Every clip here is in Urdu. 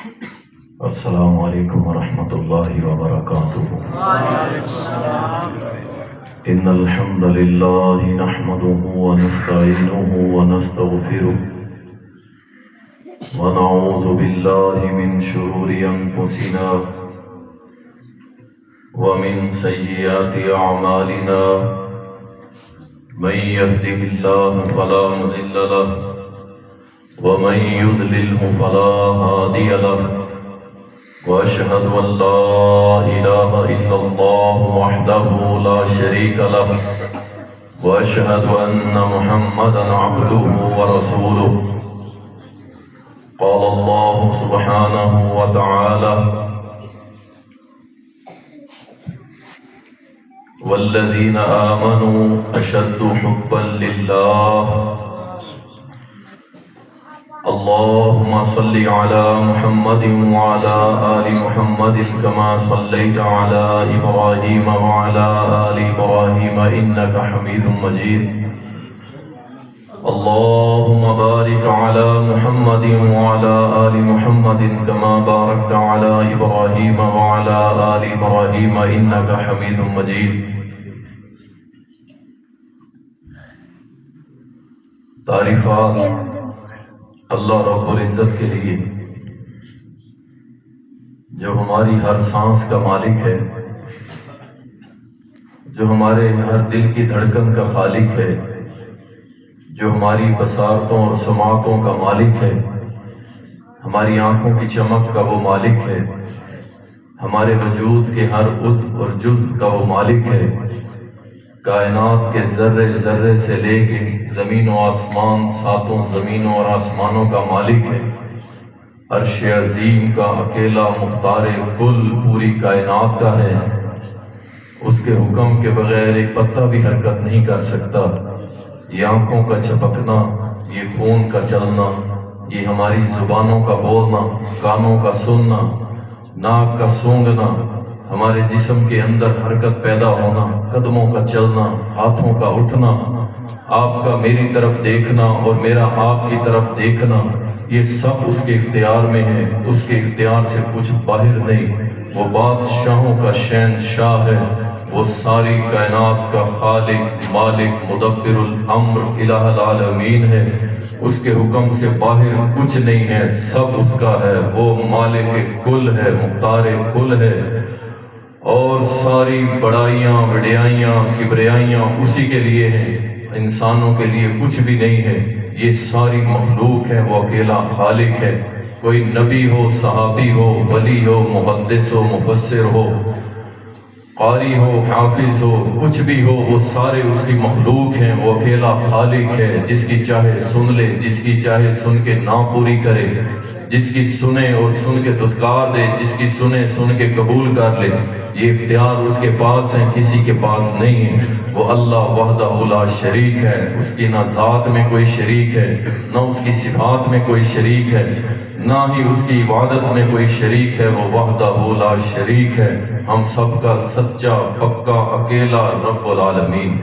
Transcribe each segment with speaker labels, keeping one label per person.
Speaker 1: السلام علیکم ورحمۃ اللہ وبرکاتہ۔ إن الحمد لله نحمده ونستعينه ونستغفره ونعوذ بالله من شرور أنفسنا ومن سيئات أعمالنا، من يهده الله فلا مضل له ومن يضلله فلا هادي له، وأشهد أن لا إله إلا الله وحده لا شريك له، وأشهد أن محمدا عبده ورسوله۔ قال الله سبحانه وتعالى: والذين آمنوا أشد حبا لله۔ اللهم صل على محمد وعلى آل محمد كما صليت على إبراهيم وعلى آل إبراهيم إنك حميد مجيد۔ اللهم بارك على محمد وعلى آل محمد كما باركت على إبراهيم وعلى آل إبراهيم إنك حميد مجيد۔ تعریفات اللہ رب العزت کے لیے جو ہماری ہر سانس کا مالک ہے، جو ہمارے ہر دل کی دھڑکن کا خالق ہے، جو ہماری بصارتوں اور سماعتوں کا مالک ہے، ہماری آنکھوں کی چمک کا وہ مالک ہے، ہمارے وجود کے ہر عضو اور جزو کا وہ مالک ہے، کائنات کے ذرے ذرے سے لے کے زمین و آسمان، ساتوں زمینوں اور آسمانوں کا مالک ہے، عرش عظیم کا اکیلا مختار کل پوری کائنات کا ہے۔ اس کے حکم کے بغیر ایک پتا بھی حرکت نہیں کر سکتا۔ یہ آنکھوں کا چپکنا، یہ خون کا چلنا، یہ ہماری زبانوں کا بولنا، کانوں کا سننا، ناک کا سونگنا، ہمارے جسم کے اندر حرکت پیدا ہونا، قدموں کا چلنا، ہاتھوں کا اٹھنا، آپ کا میری طرف دیکھنا اور میرا آپ کی طرف دیکھنا، یہ سب اس کے اختیار میں ہے۔ اس کے اختیار سے کچھ باہر نہیں۔ وہ بادشاہوں کا شہنشاہ ہے، وہ ساری کائنات کا خالق، مالک، مدبر الامر، الہ العالمین ہے۔ اس کے حکم سے باہر کچھ نہیں ہے، سب اس کا ہے۔ وہ مالک کل ہے، مختار کل ہے، اور ساری بڑائیاں، وڈیائیاں، کبریائیاں اسی کے لیے ہیں، انسانوں کے لیے کچھ بھی نہیں ہے۔ یہ ساری مخلوق ہے، وہ اکیلا خالق ہے۔ کوئی نبی ہو، صحابی ہو، ولی ہو، محدث ہو، مفسر ہو، قاری ہو، حافظ ہو، کچھ بھی ہو، وہ سارے اس کی مخلوق ہیں۔ وہ اکیلا خالق ہے، جس کی چاہے سن لے، جس کی چاہے سن کے نہ پوری کرے، جس کی سنے اور سن کے دھتکار دے، جس کی سنے سن کے قبول کر لے۔ یہ اختیار اس کے پاس ہے، کسی کے پاس نہیں ہے۔ وہ اللہ وحدہ لا شریک ہے، اس کی نہ ذات میں کوئی شریک ہے، نہ اس کی صفات میں کوئی شریک ہے، نہ ہی اس کی عبادت میں کوئی شریک ہے۔ وہ وحدہ لا شریک ہے، ہم سب کا سچا پکا اکیلا رب العالمین۔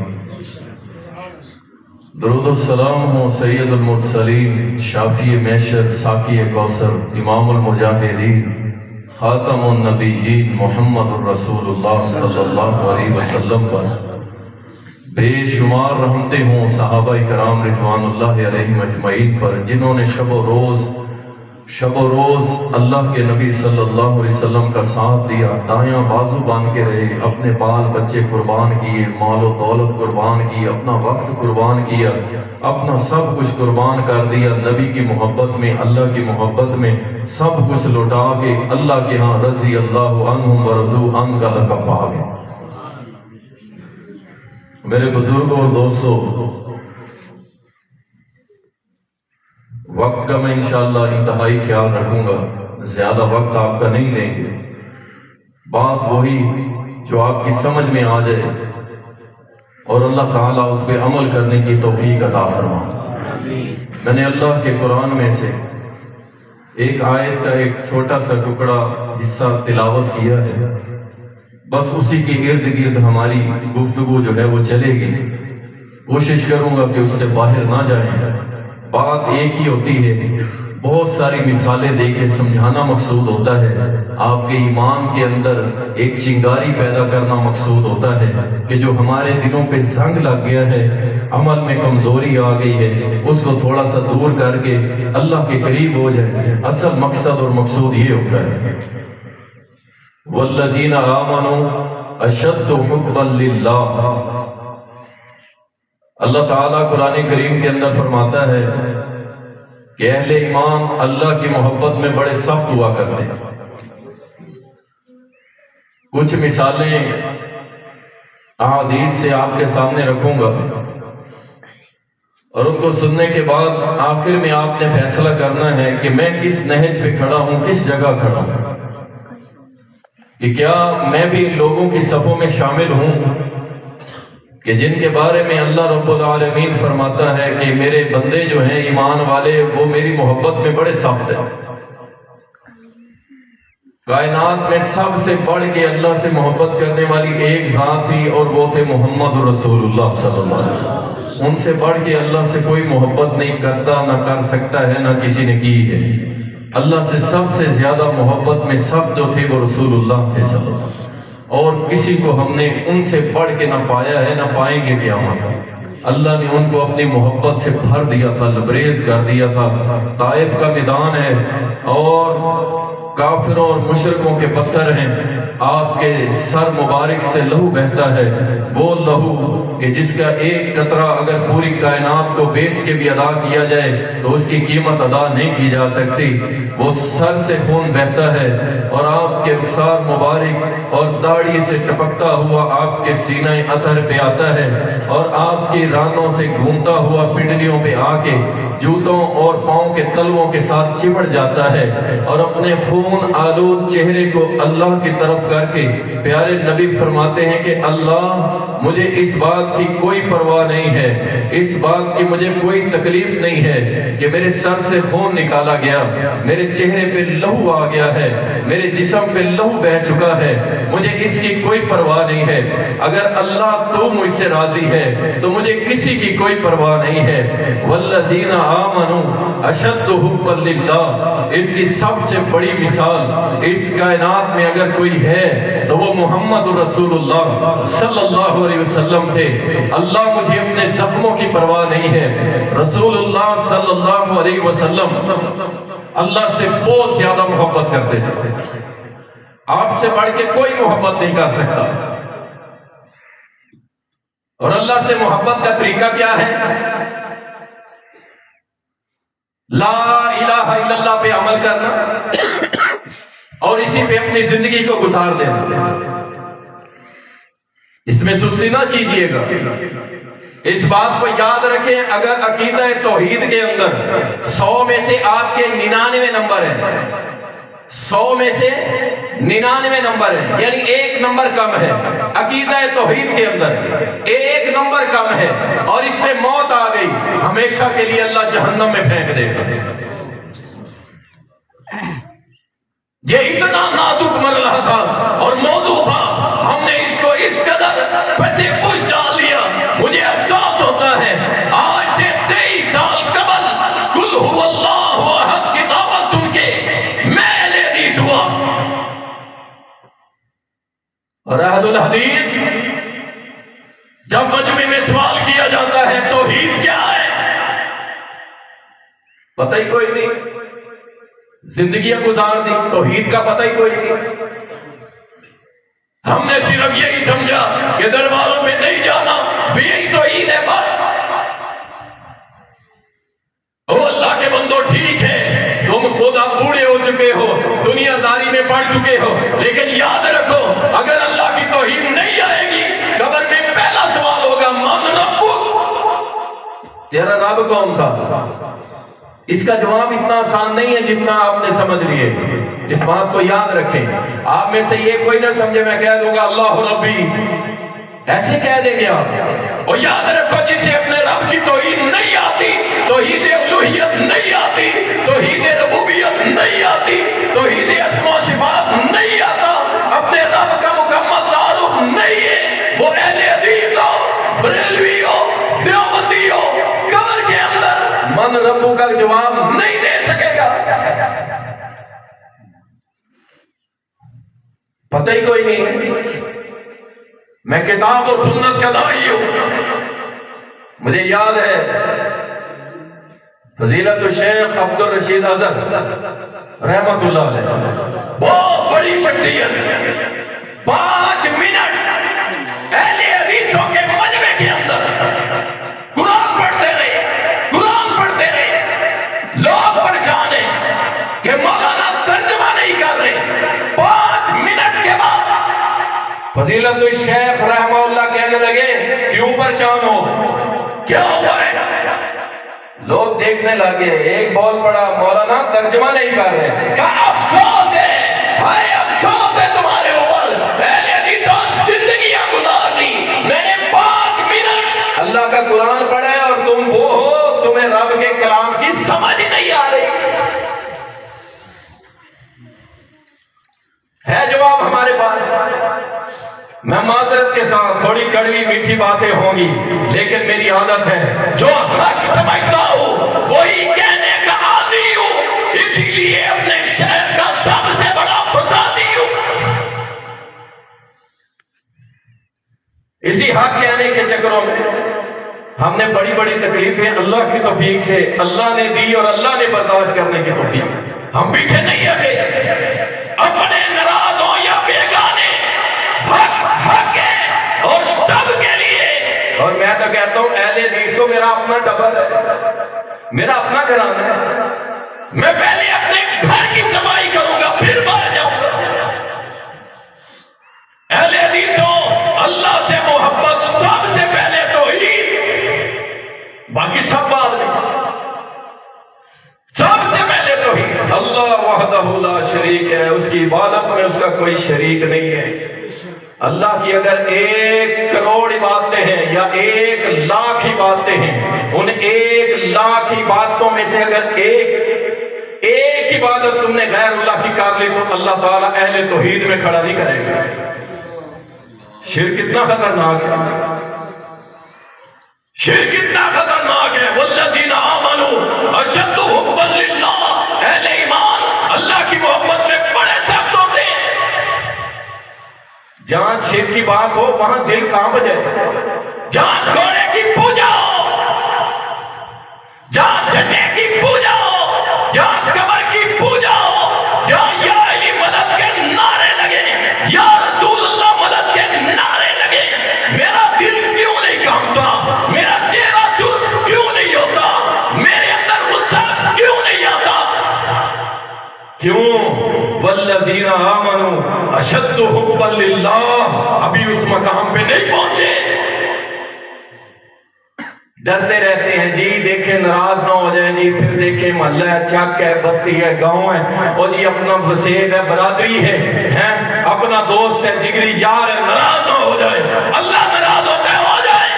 Speaker 1: درود و سلام ہو سید المرسلین، شافی معشر، ساقی کوثر، امام المجاہدین، خاتم النبیین، محمد الرسول اللہ صلی اللہ علیہ وسلم پر۔ بے شمار رحمتیں ہوں صحابہ کرام رضوان اللہ علیہم اجمعین پر، جنہوں نے شب و روز اللہ کے نبی صلی اللہ علیہ وسلم کا ساتھ دیا، دایاں بازو باندھ کے رہے، اپنے بال بچے قربان کیے، مال و دولت قربان کی، اپنا وقت قربان کیا، اپنا سب کچھ قربان کر دیا، نبی کی محبت میں، اللہ کی محبت میں سب کچھ لوٹا کے اللہ کے ہاں رضی اللہ عنہم ورضوا عنہ کا لقب پا گئے۔ میرے بزرگوں اور دوستوں، وقت کا میں انشاءاللہ انتہائی خیال رکھوں گا، زیادہ وقت آپ کا نہیں لیں گے۔ بات وہی جو آپ کی سمجھ میں آ جائے اور اللہ تعالیٰ اس پہ عمل کرنے کی توفیق عطا فرمائے۔ میں نے اللہ کے قرآن میں سے ایک آیت کا ایک چھوٹا سا ٹکڑا حصہ تلاوت کیا ہے، بس اسی کے ارد گرد ہماری گفتگو جو ہے وہ چلے گی۔ کوشش کروں گا کہ اس سے باہر نہ جائیں۔ بات ایک ہی ہوتی ہے، بہت ساری مثالیں دے کے سمجھانا مقصود ہوتا ہے، آپ کے ایمان کے اندر ایک چنگاری پیدا کرنا مقصود ہوتا ہے کہ جو ہمارے دلوں پہ زنگ لگ گیا ہے، عمل میں کمزوری آ گئی ہے، اس کو تھوڑا سا دور کر کے اللہ کے قریب ہو جائے۔ اصل مقصد اور مقصود یہ ہوتا ہے، والذین آمنوا اشد حبا للہ۔ اللہ تعالیٰ قرآن کریم کے اندر فرماتا ہے کہ اہل ایمان اللہ کی محبت میں بڑے سخت ہوا کرتے ہیں۔ کچھ مثالیں احادیث سے آپ کے سامنے رکھوں گا، اور ان کو سننے کے بعد آخر میں آپ نے فیصلہ کرنا ہے کہ میں کس نہج پہ کھڑا ہوں، کس جگہ کھڑا ہوں، کہ کیا میں بھی ان لوگوں کی صفوں میں شامل ہوں کہ جن کے بارے میں اللہ رب العالمین فرماتا ہے کہ میرے بندے جو ہیں ایمان والے وہ میری محبت میں بڑے سخت ہیں۔ کائنات میں سب سے بڑھ کے اللہ سے محبت کرنے والی ایک ذات تھی، اور وہ تھے محمد رسول اللہ صلی اللہ علیہ وسلم۔ ان سے بڑھ کے اللہ سے کوئی محبت نہیں کرتا، نہ کر سکتا ہے، نہ کسی نے کی ہے۔ اللہ سے سب سے زیادہ محبت میں سب جو تھے وہ رسول اللہ تھے صلی اللہ علیہ وسلم، اور کسی کو ہم نے ان سے بڑھ کے نہ پایا ہے، نہ پائیں گے قیامت۔ اللہ نے ان کو اپنی محبت سے بھر دیا تھا، لبریز کر دیا تھا۔ طائف کا میدان ہے اور کافروں اور مشرکوں کے پتھر ہیں، آپ کے سر مبارک سے لہو بہتا ہے، وہ لہو کہ جس کا ایک قطرہ اگر پوری کائنات کو بیچ کے بھی ادا کیا جائے تو اس کی قیمت ادا نہیں کی جا سکتی۔ وہ سر سے خون بہتا ہے، اور آپ کے رخسار مبارک اور داڑھی سے ٹپکتا ہوا آپ کے سینہ اطہر پہ آتا ہے، اور آپ کی رانوں سے گھومتا ہوا پنڈلیوں پہ آ کے جوتوں اور پاؤں کے تلووں کے ساتھ چمٹ جاتا ہے، اور اپنے خون آلود چہرے کو اللہ کی طرف کر کے پیارے نبی فرماتے ہیں کہ اللہ مجھے اس بات کی کوئی پرواہ نہیں ہے، اس بات کی مجھے کوئی تکلیف نہیں ہے کہ میرے سر سے خون نکالا گیا، میرے چہرے پہ لہو آ گیا ہے، میرے جسم پہ لہو بہہ چکا ہے، مجھے اس کی کوئی پرواہ نہیں ہے۔ اگر اللہ تو مجھ سے راضی ہے تو مجھے کسی کی کوئی پرواہ نہیں ہے۔ والذین آمنوا اشد حبا للہ، اس کی سب سے بڑی مثال اس کائنات میں اگر کوئی ہے تو وہ محمد رسول اللہ صلی اللہ علیہ وسلم تھے۔ اللہ مجھے اپنے زخموں کی پرواہ نہیں ہے، رسول اللہ صلی اللہ علیہ وسلم اللہ سے بہت زیادہ محبت کرتے تھے، آپ سے بڑھ کے کوئی محبت نہیں کر سکتا۔ اور اللہ سے محبت کا طریقہ کیا ہے؟ لا الہ الا اللہ پہ عمل کرنا اور اسی پہ اپنی زندگی کو گزار دینا۔ اس میں سستی نہ کیجیے گا۔ اس بات کو یاد رکھیں، اگر عقیدہ توحید کے اندر 100 میں سے آپ کے 99 نمبر ہیں، 100 میں سے 99 نمبر ہے، یعنی 1 نمبر کم ہے عقیدہ توحید کے اندر، 1 نمبر کم ہے، اور اس میں موت آ گئی، ہمیشہ کے لیے اللہ جہنم میں پھینک دے گا۔ یہ اتنا نازک مرحلہ تھا اور موضوع تھا، ہم نے اس کو اس قدر پسے پوش ڈال لیا۔ مجھے افسوس ہوتا ہے آج سے 23 سال قبل قل هو اللہ احد کی دعوت سن کے میں اہل حدیث ہوا، اور اہل الحدیث جب مجمع میں سوال کیا جاتا ہے توحید کیا ہے، پتہ ہی کوئی نہیں، زندگیاں گزار دی، توحید کا پتہ ہی کوئی نہیں۔ ہم نے صرف یہی سمجھا کہ درباروں میں نہیں جانا بھی یہی توحید ہے بس۔ او اللہ کے بندو، ٹھیک ہے تم خدا بوڑھے ہو چکے ہو، دنیا داری میں پڑ چکے ہو، لیکن یاد رکھو اگر اللہ کی توحید نہیں آئے گی قبر میں پہلا سوال ہوگا من ربک، تیرا رب کون تھا؟ اس کا جواب اتنا آسان نہیں ہے جتنا آپ نے سمجھ لیے، اس بات کو یاد رکھیں۔ آپ میں سے یہ کوئی نہ سمجھے میں کہہ دوں گا اللہ ربی، ایسے کہہ دیں گے آپ، اور یاد رکھو جسے اپنے رب کی توحید نہیں آتی، توحید الوہیت نہیں آتی، توحید ربوبیت نہیں آتی، توحید اسماء و صفات نہیں آتا، اپنے رب کا مکمل تعارف نہیں ہے، وہ اہل حدیث ہو، بریلوی ہو، دیوبندی ہو، قبر کے اندر من ربو کا جواب نہیں دے سکے گا۔ پتہ ہی کوئی نہیں ہے. میں کتاب و سنت کا داعی ہوں. مجھے یاد ہے فضیلت الشیخ عبد الرشید اظہر رحمت اللہ علیہ، بہت بڑی شخصیت، 5 منٹ اہل حدیثوں کے مجمع کے اندر قرآن پڑھتے رہے. لوگ پریشان ہیں کہ مولانا ترجمہ نہیں کر رہے. 5 منٹ کے بعد فضیلت الشیخ رحمہ اللہ کہنے لگے کیوں پریشان ہو، کیا ہوا ہے؟ لوگ دیکھنے لگے. ایک بول پڑا مولانا ترجمہ نہیں کر رہے. کہا افسوس ہے، ہائے افسوس ہے تمہارے اوپر، اہل حدیثوں زندگیاں گزار دی. میں نے 5 منٹ اللہ کا قرآن پڑھا ہے اور تم وہ ہو تمہیں رب کے کلام کی سمجھ نہیں آ رہی. ہے جواب ہمارے پاس. میں معذرت کے ساتھ تھوڑی کڑوی میٹھی باتیں ہوں گی، لیکن میری عادت ہے جو حق سمجھتا ہوں وہی کہنے کا عادی ہوں، اسی لیے اپنے شہر کا سب سے بڑا فسادی ہوں. اسی حق کہنے کے چکروں میں ہم نے بڑی بڑی تکلیفیں اللہ کی توفیق سے اللہ نے دی اور اللہ نے برداشت کرنے کی توفیق. ہم پیچھے نہیں ہٹے. اپنے ناراض ہوں یا بیگانے، حق ہے اور سب کے لیے. اور میں تو کہتا ہوں اہل حدیثوں میرا اپنا ٹبر ہے، میرا اپنا گھرانہ ہے. میں پہلے اپنے گھر کی صفائی کروں گا پھر باہر جاؤں گا. اہل حدیثوں اللہ سے محبت سب سے پہلے تو ہی، باقی سب بعد میں. سب سے پہلے تو ہی اللہ وحدہ لا شریک ہے، اس کی عبادت میں اس کا کوئی شریک نہیں ہے. اللہ کی اگر 1 کروڑ عبادتیں ہیں یا 1,00,000 عبادتیں ہیں، ان 1,00,000 عبادتوں میں سے اگر ایک عبادت تم نے غیر اللہ کی کر لی تو اللہ تعالیٰ اہل توحید میں کھڑا نہیں کرے گا. شرک کتنا خطرناک ہے، شرک کتنا خطرناک ہے. والذین آمنوا اشد حبا للہ، اہل ایمان اللہ کی محبت میں بڑے سخت ہوتے ہیں. جہاں شرک کی بات ہو وہاں دل کانپ جائے. جہاں گھوڑے کی پوجا ہو، جہاں جھنڈے کی پوجا ہو، جہاں قبر کی پوجا ہو، جہاں یا علی مدد کے نعرے لگے، یا رسول اللہ مدد کے نعرے لگے، میرا دل کیوں نہیں کانپتا؟ میرا چہرہ سرخ کیوں نہیں ہوتا؟ میرے اندر غصہ کیوں نہیں آتا؟ کیوں؟ والذین آمنوا اشد حبا للہ. ابھی اس مقام پہ نہیں پہنچے. ڈرتے رہتے ہیں جی دیکھیں ناراض نہ ہو جائے جی، پھر دیکھیں محلہ ہے، چک ہے، بستی ہے، گاؤں ہے، اور جی اپنا بسیب ہے، برادری ہے، اپنا دوست ہے، جگری یار ہے، ناراض نہ ہو جائے. اللہ ناراض ہوتا ہے ہو جائے.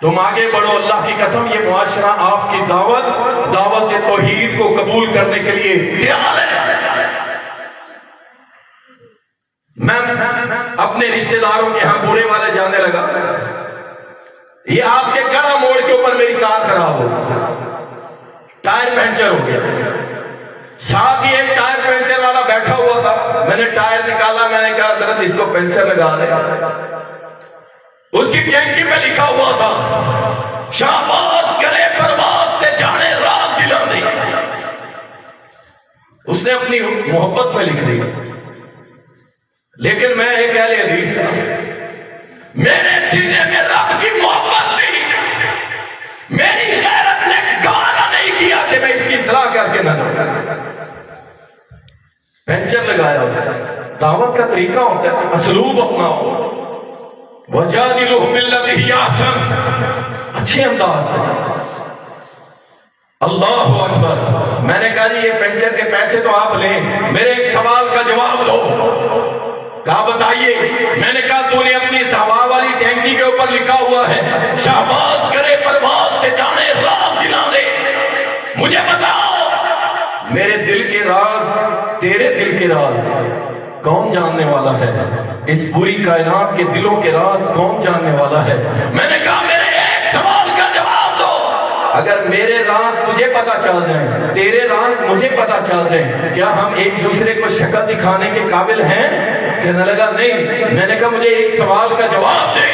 Speaker 1: تم آگے بڑھو. اللہ کی قسم یہ معاشرہ آپ کی دعوت توحید کو قبول کرنے کے لیے تیار ہے. میں اپنے رشتہ داروں کے ہاں بورے والے جانے لگا. یہ آپ کے گڑا موڑ کے اوپر میری کار خراب ہو، ٹائر پنچر ہو گیا. ساتھ ہی ایک ٹائر پنچر والا بیٹھا ہوا تھا. میں نے ٹائر نکالا، میں نے کہا ذرا اس کو پنچر لگا دے. اس کی ٹینکی پہ لکھا ہوا تھا شاباش کرے پرواز تے جانے رات دلا دی. اس نے اپنی محبت میں لکھ دی. لیکن میں ایک اہل حدیث تھا، میرے سینے میں رب کی محبت تھی. میری غیرت نے گوارا نہیں کیا کہ میں اس کی اصلاح کر کے نہ دوں. پنچر لگایا اس نے. دعوت کا طریقہ ہوتا ہے اسلوب اپنا ہو. وَجَادِلُهُمْ بِالَّتِي هِيَ أَحْسَنُ، اچھے انداز سے. اللہ اکبر. میں نے کہا جی یہ پنچر کے پیسے تو آپ لیں، میرے ایک سوال کا جواب دو. کہا بتائیے. میں نے کہا تو نے اپنی ہوا والی ٹینکی کے اوپر لکھا ہوا ہے شہباز کرے پرواز کے جانے رات دلا دے. مجھے بتاؤ میرے دل کے راز، تیرے دل کے راز کون جاننے والا ہے؟ اس پوری کائنات کے دلوں کے راز کون جاننے والا ہے؟ میں نے کہا میرے ایک سوال کا جواب دو. اگر میرے راز تجھے پتا چل جائیں، تیرے راز مجھے پتا چل جائیں، کیا ہم ایک دوسرے کو شکل دکھانے کے قابل ہیں؟ کہنے لگا نہیں۔ میں نے کہا مجھے ایک سوال کا جواب دے،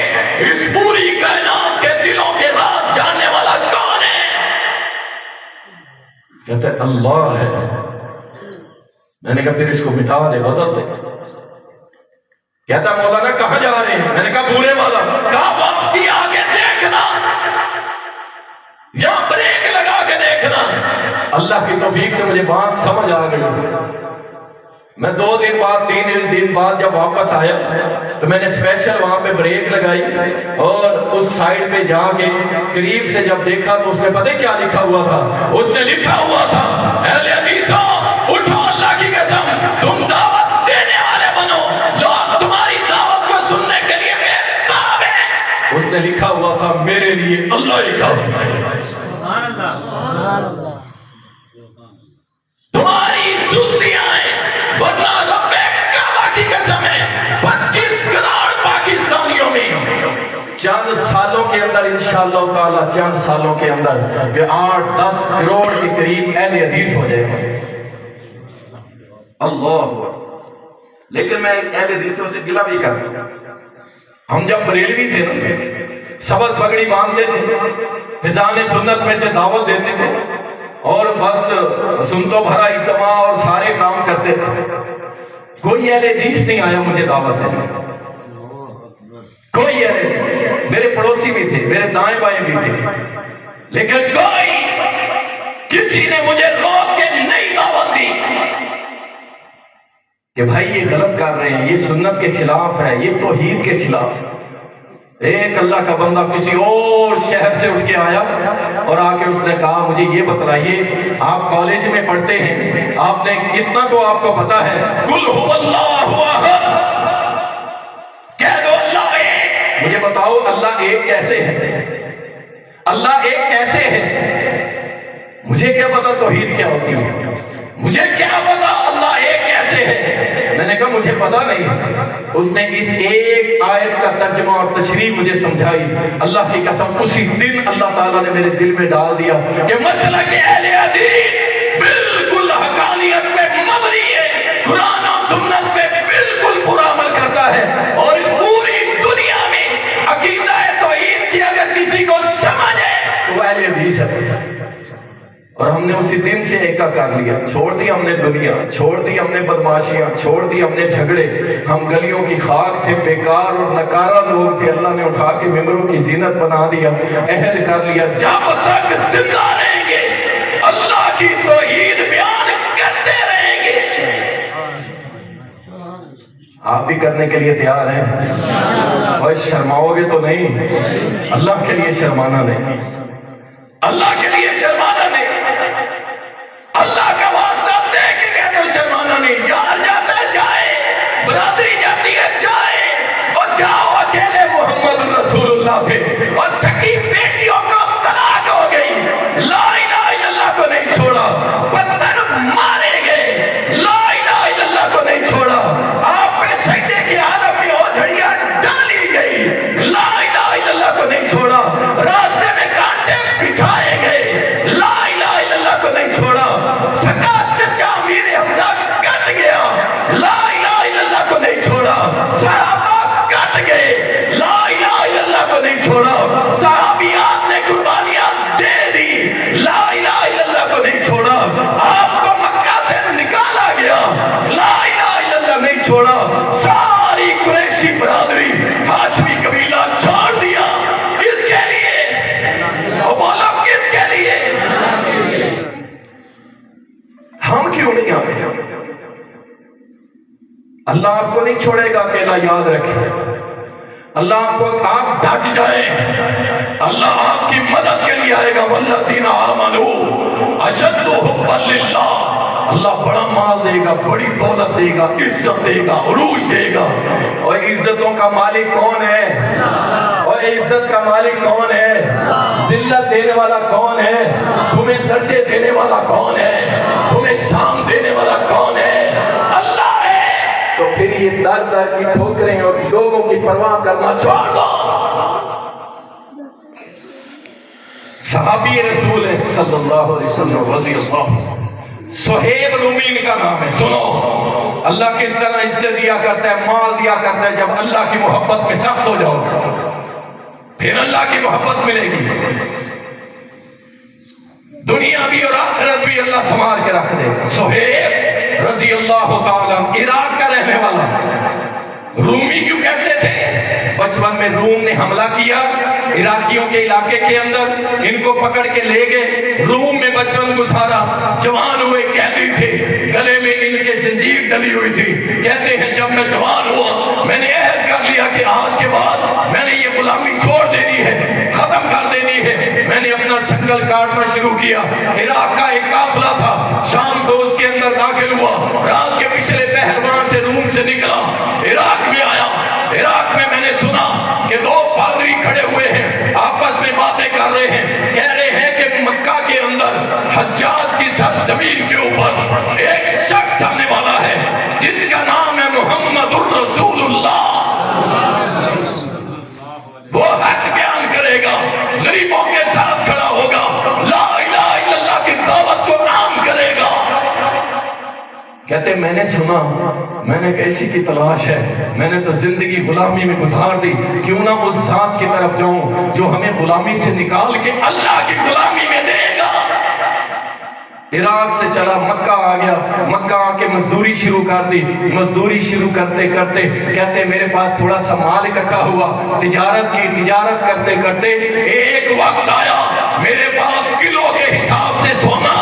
Speaker 1: اس پوری کائنات کے دلوں کے راز جاننے والا کون ہے؟ کہتے ہیں اللہ ہے۔ میں نے کہا پھر اس کو مٹا دے، بدل دے۔ کہتا مولانا کہاں جا رہے ہیں؟ میں نے کہا بورے والا۔ کہا واپسی آگے دیکھنا، یا بریک لگا کے دیکھنا۔ اللہ کی توفیق سے مجھے بات سمجھ آ گئی۔ میں 2 دن بعد 3 دن بعد جب واپس آیا تو میں نے اسپیشل وہاں پہ بریک لگائی اور اس سائڈ پہ جا کے قریب سے جب دیکھا تو اس نے پتہ کیا لکھا ہوا تھا؟ اس نے لکھا ہوا تھا اہل حدیثوں اٹھو اللہ کی قسم، تم دعوت دینے والے بنو، لوگ تمہاری دعوت کو سننے کے لیے بےتاب ہیں۔ اس نے لکھا ہوا تھا میرے لیے اللہ ہی کافی ہے۔ سبحان اللہ۔ تمہاری سستیاں ہیں، ورنہ رب کعبہ کی قسم ہے 25 کروڑ پاکستانیوں میں چند سالوں کے اندر انشاءاللہ تعالی، چند سالوں کے اندر کہ 8-10 کروڑ کے قریب اہل حدیث ہو جائے گا۔ اللہ، لیکن میں اہل حدیثوں سے گلہ بھی کر رہا ہوں۔ ہم جب بریلوی تھے نا، سبز پگڑی باندھتے تھے، فضان سنت میں سے دعوت دیتے تھے اور بس سنتوں بھرا اجتماع اور سارے کام کرتے تھے۔ کوئی اہل حدیث نہیں آیا مجھے دعوت دینے، کوئی اہل حدیث۔ میرے پڑوسی بھی تھے، میرے دائیں بائیں بھی تھے، لیکن کوئی کسی نے مجھے روک کے نہیں دعوت دی کہ بھائی یہ غلط کر رہے ہیں، یہ سنت کے خلاف ہے، یہ توحید کے خلاف ہے۔ ایک اللہ کا بندہ کسی اور شہر سے اٹھ کے آیا اور آ کے اس نے کہا مجھے یہ بتلائیے، آپ کالج میں پڑھتے ہیں، آپ نے اتنا تو آپ کو پتا ہے، قل هو اللہ احد، کہہ دو اللہ ایک۔ مجھے بتاؤ اللہ ایک کیسے ہے؟ اللہ ایک کیسے ہے؟ مجھے کیا پتا توحید کیا ہوتی ہے، مجھے کیا پتا اللہ ایک کیسے ہے؟ میں نے کہا مجھے پتا نہیں۔ اس نے اس ایک آیت کا ترجمہ اور تشریح مجھے سمجھائی۔ اللہ کی قسم اسی دن اللہ تعالیٰ نے میرے دل میں ڈال دیا کہ مسلک اہل حدیث بالکل حقانیت پہ مبنی ہے، قرآن و سنت پہ بالکل پورا عمل کرتا ہے، اور اس پوری دنیا میں عقیدہ توحید کی اگر کسی کو سمجھ ہے تو وہ اہل حدیث ہے۔ اور ہم نے اسی دن سے ایکا کر لیا، چھوڑ دی ہم نے دنیا، چھوڑ دی ہم نے بدماشیاں، چھوڑ دی ہم نے جھگڑے۔ ہم گلیوں کی خاک تھے، بیکار اور نکارہ لوگ تھے، اللہ نے اٹھا کے ممبروں کی زینت بنا دیا، عہد کر لیا جب تک زندہ رہیں گے اللہ کی توحید بیان کرتے رہیں گے۔ آپ بھی کرنے کے لیے تیار ہیں؟ اور شرماؤ گے تو نہیں، اللہ کے لیے شرمانا نہیں، اللہ کے لیے شرمانا نہیں، اللہ کا واسطہ دے کے کہہ دو شرمانا نہیں۔ یار جاتا ہے جائے، برادری جاتی ہے جائے، اور جاؤ اکیلے محمد رسول اللہ تھے اور سکی بیٹیوں کو طلاق ہو گئی، لا الہ الا اللہ کو نہیں چھوڑا، پتھر مارے گئے، لا الہ الا اللہ کو نہیں چھوڑا، آپ پہ سجدے کی حالت میں اوجھڑیاں ڈالی گئی، لا الہ الا اللہ کو نہیں چھوڑا، راستے میں کانٹے بچھائے گئے، لا الہ الا اللہ کو نہیں چھوڑا، سکا چچا امیر حمزہ کٹ گیا، لا الہ الا اللہ کو نہیں چھوڑا، صحابہ کٹ گئے، لا الہ الا اللہ کو نہیں چھوڑا، صحابیات نے قربانیاں دے دی، لا الہ الا اللہ کو نہیں چھوڑا، آپ کو مکہ سے نکالا گیا، لا الہ الا اللہ نہیں چھوڑا، ساری قریشی برادری ہاشمی قبیلہ چھوڑ دیا، کس کے لیے؟ اور بولا کس کے لیے؟ ہم کیوں نہیں آئے؟ اللہ آپ کو نہیں چھوڑے گا، اکیلا یاد رکھیں، اللہ آپ کو، آپ ڈٹ جائیں، اللہ آپ کی مدد کے لیے آئے گا، والذین آمنوا اشد حبا للہ، اللہ بڑا مال دے گا، بڑی دولت دے گا، عزت دے گا، عروج دے گا۔ اور عزتوں کا مالک کون ہے؟ اور عزت کا مالک کون ہے؟ ذلت دینے والا کون ہے؟ تمہیں درجے دینے والا کون ہے؟ تمہیں شان دینے والا کون ہے؟ اللہ ہے۔ تو پھر یہ در در کی ٹھوکریں اور لوگوں کی پرواہ کرنا چھوڑ دو،
Speaker 2: صحابی رسول ہے صلی اللہ علیہ وسلم رضی اللہ، صہیب رومی ان کا نام ہے۔ سنو اللہ کس طرح عزت دیا کرتا ہے، مال دیا کرتا ہے، جب اللہ کی محبت میں سخت ہو جاؤ پھر اللہ کی محبت ملے گی، دنیا بھی اور آخرت بھی اللہ سنوار کے رکھ دے۔ صہیب رضی اللہ تعالیٰ عراق کا رہنے والا، رومی کیوں کہتے تھے؟ بچپن میں روم نے حملہ کیا عراقیوں کے علاقے کے اندر، ان کو پکڑ کے لے گئے، روم میں بچپن گزارا، جوان ہوئے قیدی تھے، گلے میں ان کے زنجیر ڈلی ہوئی تھی۔ کہتے ہیں جب میں جوان ہوا میں نے عہد کر لیا کہ آج کے بعد میں نے یہ غلامی چھوڑ دینی ہے، ختم کر دینی ہے۔ میں نے اپنا سنگل کاٹنا شروع کیا۔ عراق کا ایک قافلہ تھا، شام کو اس کے اندر داخل ہوا، رات کے پچھلے پہر وہاں سے روم سے نکلا، عراق میں آیا۔ عراق میں میں نے سنا کہ دو پادری کھڑے ہوئے ہیں، آپس میں باتیں کر رہے ہیں، کہہ رہے ہیں کہ مکہ کے اندر حجاز کی سرزمین کے اوپر ایک شخص آنے والا ہے جس کا نام ہے محمد الرسول اللہ، وہ حق بیان کرے گا، غریبوں کے ساتھ کھڑا ہوگا، لا الہ الا اللہ کی دعوت کو عام کرے گا۔ کہتے میں نے سنا، میں نے کیسی کی تلاش ہے، میں نے تو زندگی غلامی میں گزار دی، کیوں نہ اس ذات کی طرف جاؤں جو ہمیں غلامی سے نکال کے اللہ کی غلامی میں دے گا۔ عراق سے چلا مکہ آ گیا، مکہ آ کے مزدوری شروع کر دی، مزدوری شروع کرتے کرتے کہتے میرے پاس تھوڑا سا مال اکٹھا ہوا، تجارت کی، تجارت کرتے کرتے ایک وقت آیا میرے پاس کلو کے حساب سے سونا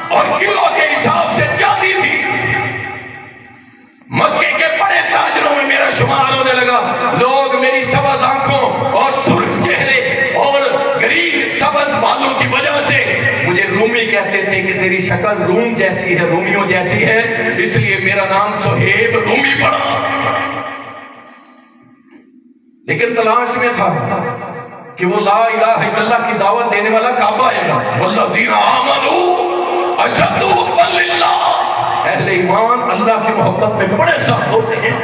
Speaker 2: اور کلو کے حساب سے چاندی تھی۔ مکے کے بڑے تاجروں میں میرا شمار ہونے لگا، لوگ میری سبز آنکھوں اور سرخ چہرے اور غریب سبز بالوں کی وجہ سے مجھے رومی کہتے تھے کہ تیری شکل روم جیسی ہے، رومیوں جیسی ہے، اس لیے میرا نام صہیب رومی پڑا۔ لیکن تلاش میں تھا کہ وہ لا الہ الا اللہ کی دعوت دینے والا کب آئے گا؟ والذین آمنوا اشد حبا للہ، اہل ایمان اللہ کی محبت میں بڑے سخت ہوتے ہیں۔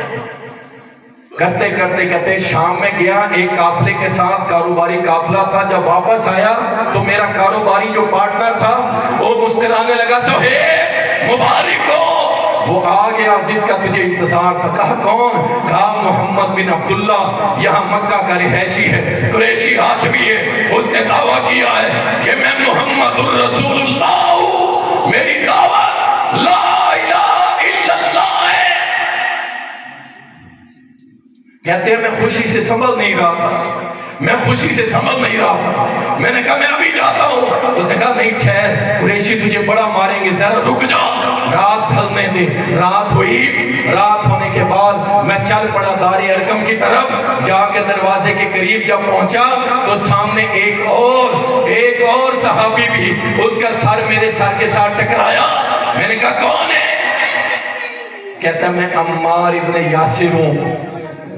Speaker 2: کرتے کرتے کہتے شام میں گیا ایک قافلے کے ساتھ، کاروباری قافلہ تھا، جب واپس آیا تو میرا کاروباری جو پارٹنر تھا وہ مسکرانے لگا، صہیب مبارک ہو۔ وہ آ گیا جس کا تجھے انتظار تھا۔ کہا کون؟ کہا محمد بن عبداللہ، یہاں مکہ کا رہائشی ہے، قریشی ہاشمی ہے، اس نے دعویٰ کیا ہے کہ میں محمد الرسول اللہ ہوں، میری دعوت لا الہ الا اللہ ہے۔ کہتے ہیں میں خوشی سے سنبھل نہیں رہا تھا، میں خوشی سے سنبھل نہیں رہا تھا، میں نے کہا میں ابھی جاتا ہوں۔ اس نے کہا نہیں ٹھہر، قریشی تجھے بڑا ماریں گے، ذرا رک جا، رات ڈھلنے دے۔ رات ہوئی، رات ہونے کے بعد میں چل پڑا دار ارقم کی طرف، جا کے دروازے کے قریب جب پہنچا تو سامنے ایک اور صحابی بھی، اس کا سر میرے سر کے ساتھ ٹکرایا۔ میں نے کہا کون ہے؟ کہتا میں عمار ابن یاسر ہوں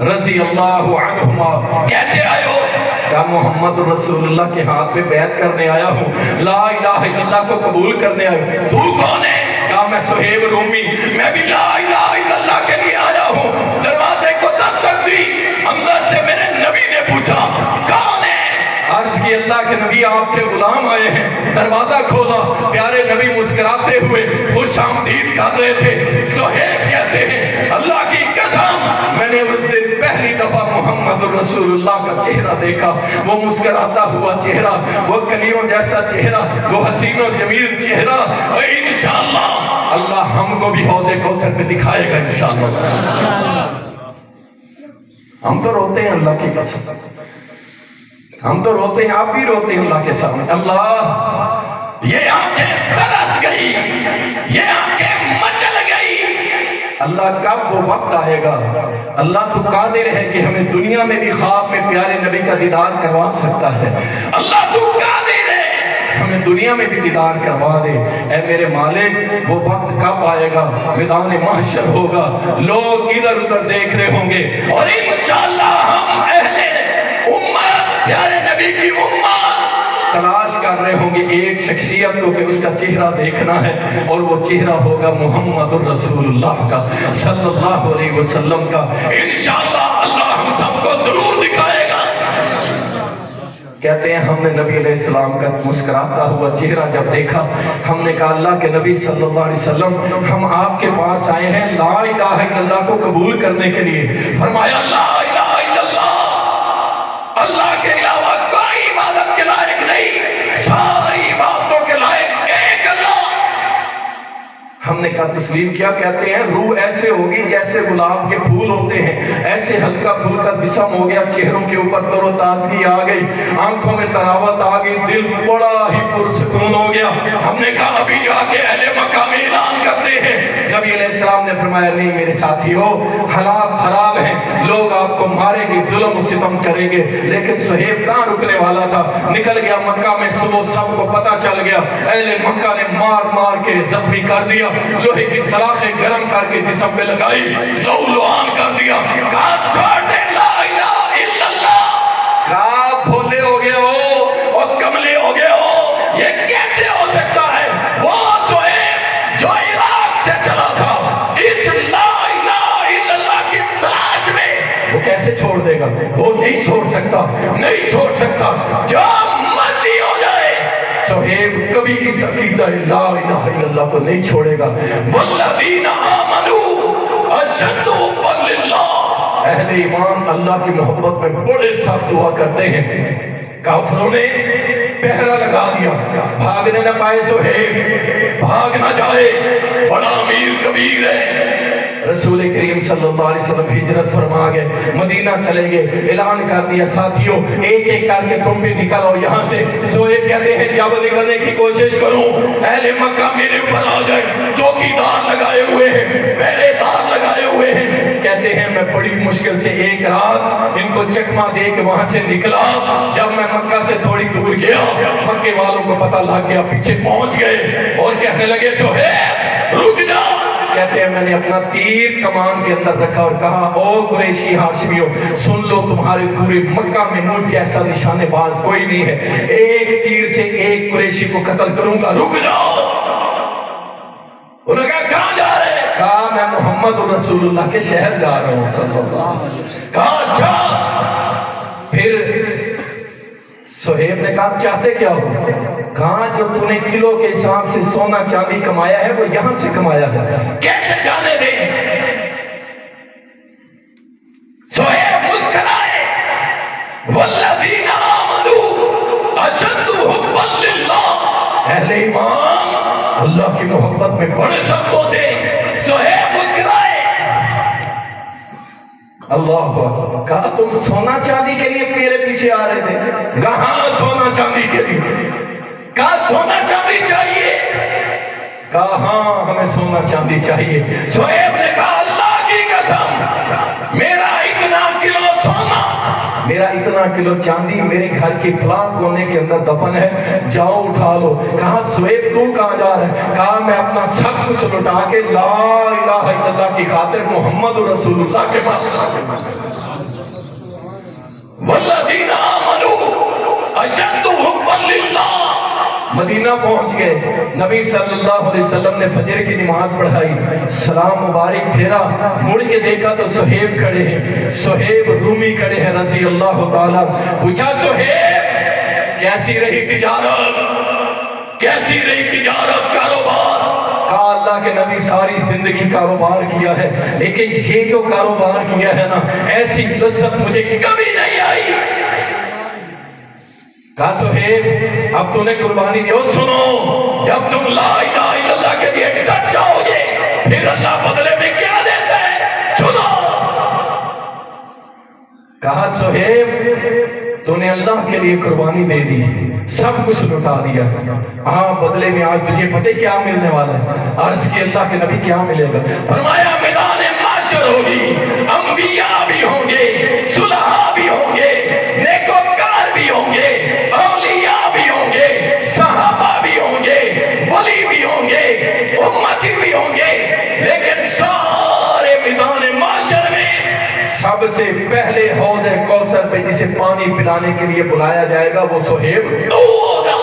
Speaker 2: رضی اللہ عنہما۔ کیسے آئے ہو؟ کہا محمد رسول اللہ کے ہاتھ پہ بیعت کرنے آیا ہوں، لا الہ الا اللہ کو قبول کرنے آیا ہوں۔ تو کون ہے؟ کہا میں صہیب رومی، میں بھی لا الہ الا اللہ کے لیے آیا ہوں۔ دروازے کو دستک دی، اندر سے میرے نبی نے پوچھا کون ہے؟ عرض کی اللہ کے نبی آپ کے غلام آئے ہیں۔ دروازہ کھولا، پیارے نبی مسکراتے ہوئے خوش آمدید کر رہے تھے۔ صہیب کہتے ہیں اللہ کی قسم میں نے اس دن پہلی دفعہ محمد الرسول اللہ کا چہرہ دیکھا، وہ مسکراتا ہوا چہرہ، وہ کلیوں جیسا چہرہ، وہ حسین و جمیل چہرہ، اور انشاءاللہ اللہ ہم کو بھی حوض کوثر پہ دکھائے گا انشاءاللہ۔ ہم تو روتے ہیں اللہ کی قسم، ہم تو روتے ہیں، آپ بھی روتے ہیں اللہ کے سامنے۔ اللہ یہ آنکھیں ترس گئی، یہ آنکھیں مچل گئی، اللہ کب وہ وقت آئے گا؟ اللہ تو قادر ہے کہ ہمیں دنیا میں بھی خواب میں پیارے نبی کا دیدار کروا سکتا ہے، اللہ تو قادر ہے ہمیں دنیا میں بھی دیدار کروا دے۔ اے میرے مالک وہ وقت کب آئے گا؟ میدان محشر ہوگا، لوگ ادھر ادھر دیکھ رہے ہوں گے، اور انشاءاللہ ہم اہل امت پیارے نبی کی امت تلاش کر رہے ہوں گے ایک شخصیت کو کہ اس کا چہرہ دیکھنا ہے، اور وہ چہرہ ہوگا محمد الرسول اللہ کا صلی اللہ علیہ وسلم کا۔ انشاءاللہ اللہ ہم سب کو ضرور دکھائے گا۔ کہتے ہیں ہم نے نبی علیہ السلام کا مسکراتا ہوا چہرہ جب دیکھا، ہم نے کہا اللہ کے نبی صلی اللہ علیہ وسلم ہم آپ کے پاس آئے ہیں لا الہ الا اللہ کو قبول کرنے کے لیے۔ فرمایا لا الہ الا اللہ، اللہ کے علاوہ کوئی عبادت کے لائق نہیں، ساری عبادتوں کے لائق ایک اللہ۔ ہم نے کہا تسلیم کیا؟ کہتے ہیں روح ایسے ہوگی جیسے گلاب کے پھول ہوتے ہیں، ایسے ہلکا پھلکا جسم ہو گیا، چہروں کے اوپر تر و تازگی آ گئی، آنکھوں میں تراوت آ گئی، دل بڑا ہی پرسکون ہو گیا۔ ہم نے کہا ابھی جا کے اہل مکہ میں اعلان کرتے ہیں۔ نبی علیہ السلام نے فرمایا نہیں میرے ساتھیو، حالات خراب ہیں، لوگ آپ کو ماریں گے، ظلم و ستم کریں گے، لیکن صہیب کہاں رکنے والا تھا، نکل گیا مکہ میں، صبح سب کو پتہ چل گیا، اہل مکہ نے مار مار کے زخمی کر دیا، لوہے کی سلاخیں گرم کر کے جسم پہ لگائی، لو لوہان کر دیا، کہا چھوڑ دے لا الہ الا اللہ۔ کہا بھولے ہو گئے ہو اور کملے ہو گئے ہو، یہ کیسے ہو سکتا ہے؟ وہ صہیب جو عراق سے چلا تھا اس لا الہ الا اللہ کی تلاش میں، وہ کیسے چھوڑ دے گا؟ وہ نہیں چھوڑ سکتا، نہیں چھوڑ سکتا، جو مرضی ہو جائے صہیب کبھی اس عقیدہ لا الہ الا اللہ کو نہیں چھوڑے گا۔ والذین آمنوا اشد حبا للہ، اہل ایمان اللہ کی محبت میں بڑے سخت ہوا کرتے ہیں۔ کافروں نے پہرا لگا دیا، بھاگنے نہ پائے صہیب، بھاگ نہ جائے، بڑا امیر کبیر ہے۔ رسول کریم صلی اللہ علیہ وسلم ہجرت فرما گئے، مدینہ چلے گئے، اعلان کر دیا ساتھیوں ایک ایک کر کے تم بھی نکلو یہاں سے۔ صہیب کہتے ہیں جب نکلنے کی کوشش کروں اہل مکہ میرے اوپر آ جائے، چوکیدار لگائے ہوئے ہیں، پہرے دار لگائے ہوئے ہیں۔ کہتے ہیں میں بڑی مشکل سے ایک رات ان کو چکمہ دے کے وہاں سے نکلا، جب میں مکہ سے تھوڑی دور گیا مکے والوں کو پتہ لگ گیا، پیچھے پہنچ گئے اور کہنے لگے صہیب رک جا۔ کہتے ہیں میں نے اپنا تیر کمان کے اندر رکھا اور کہا او قریشی ہاشمیوں سن لو، تمہارے پورے مکہ میں مجھ جیسا نشانے باز کوئی نہیں ہے، ایک تیر سے ایک قریشی کو قتل کروں گا، رک جاؤ۔ انہوں نے کہا کہاں جا رہے ہیں؟ کہا میں محمد رسول اللہ کے شہر جا رہا ہوں صلی اللہ علیہ وسلم۔ کہا اچھا۔ پھر صہیب نے کہا چاہتے کیا ہو؟ کہا جو تو نے کلو کے حساب سے سونا چاندی کمایا ہے وہ یہاں سے کمایا ہے، کیسے جانے دیں؟ صہیب مسکرائے، والذین آمنوا اشد حبا للہ، اہل ایمان اللہ کی محبت میں بڑے سخت ہوتے ہیں۔ صہیب مسکرائے، اللہ اکبر۔ کہا تم سونا چاندی کے لیے میرے پیچھے آ رہے تھے؟ کہاں سونا چاندی کے لیے؟ کہا سونا چاندی چاہیے؟ کہا ہاں ہمیں سونا چاندی چاہیے۔ صہیب نے کہا اللہ کی قسم میرا اتنا کلو سونا، میرا اتنا کلو چاندی میرے گھر کی فلاں کونے کے اندر دفن ہے، جاؤ اٹھا لو۔ کہا صہیب تو کہاں جا رہا ہے؟ کہا میں اپنا سب کچھ لٹا کے لا الہ الا اللہ کی خاطر محمد رسول اللہ کے پاس۔ والذین آمنوا اشد حبا للہ، مدینہ پہنچ گئے، نبی صلی اللہ علیہ وسلم نے فجر کی نماز پڑھائی، سلام مبارک پھیرا، مڑ کے دیکھا تو صہیب کھڑے ہیں، صہیب رومی کھڑے ہیں رضی اللہ تعالیٰ۔ پوچھا صہیب کیسی رہی تجارت، کیسی رہی تجارت، کاروبار؟ کہا اللہ کے نبی ساری زندگی کاروبار کیا ہے، لیکن یہ جو کاروبار کیا ہے نا ایسی لذت مجھے کبھی نہیں آئی۔ کہا صہیب اب تو نے قربانی دی، سنو جب تم لا الہ الا اللہ کے لیے ڈٹ جاؤ گے پھر اللہ بدلے میں کیا دیتا ہے، سنو۔ کہا صہیب تو نے اللہ کے لیے قربانی دے دی، سب کچھ لٹا دیا، ہاں بدلے میں آج تجھے پتہ کیا ملنے والا ہے؟ عرض کی اللہ کے نبی کیا ملے گا؟ فرمایا میدان معاشر ہوگی، انبیاء بھی ہوں گے، صلحاء بھی ہوں گے، نیکوکار بھی ہوں گے، اولیاء بھی ہوں گے، صحابہ بھی ہوں گے، ولی بھی ہوں گے، امتی بھی ہوں گے، لیکن سارے میدان معاشر میں سب سے پہلے حوض کوثر پہ جسے پانی پلانے کے لیے بلایا جائے گا وہ صہیب تو ہوگا۔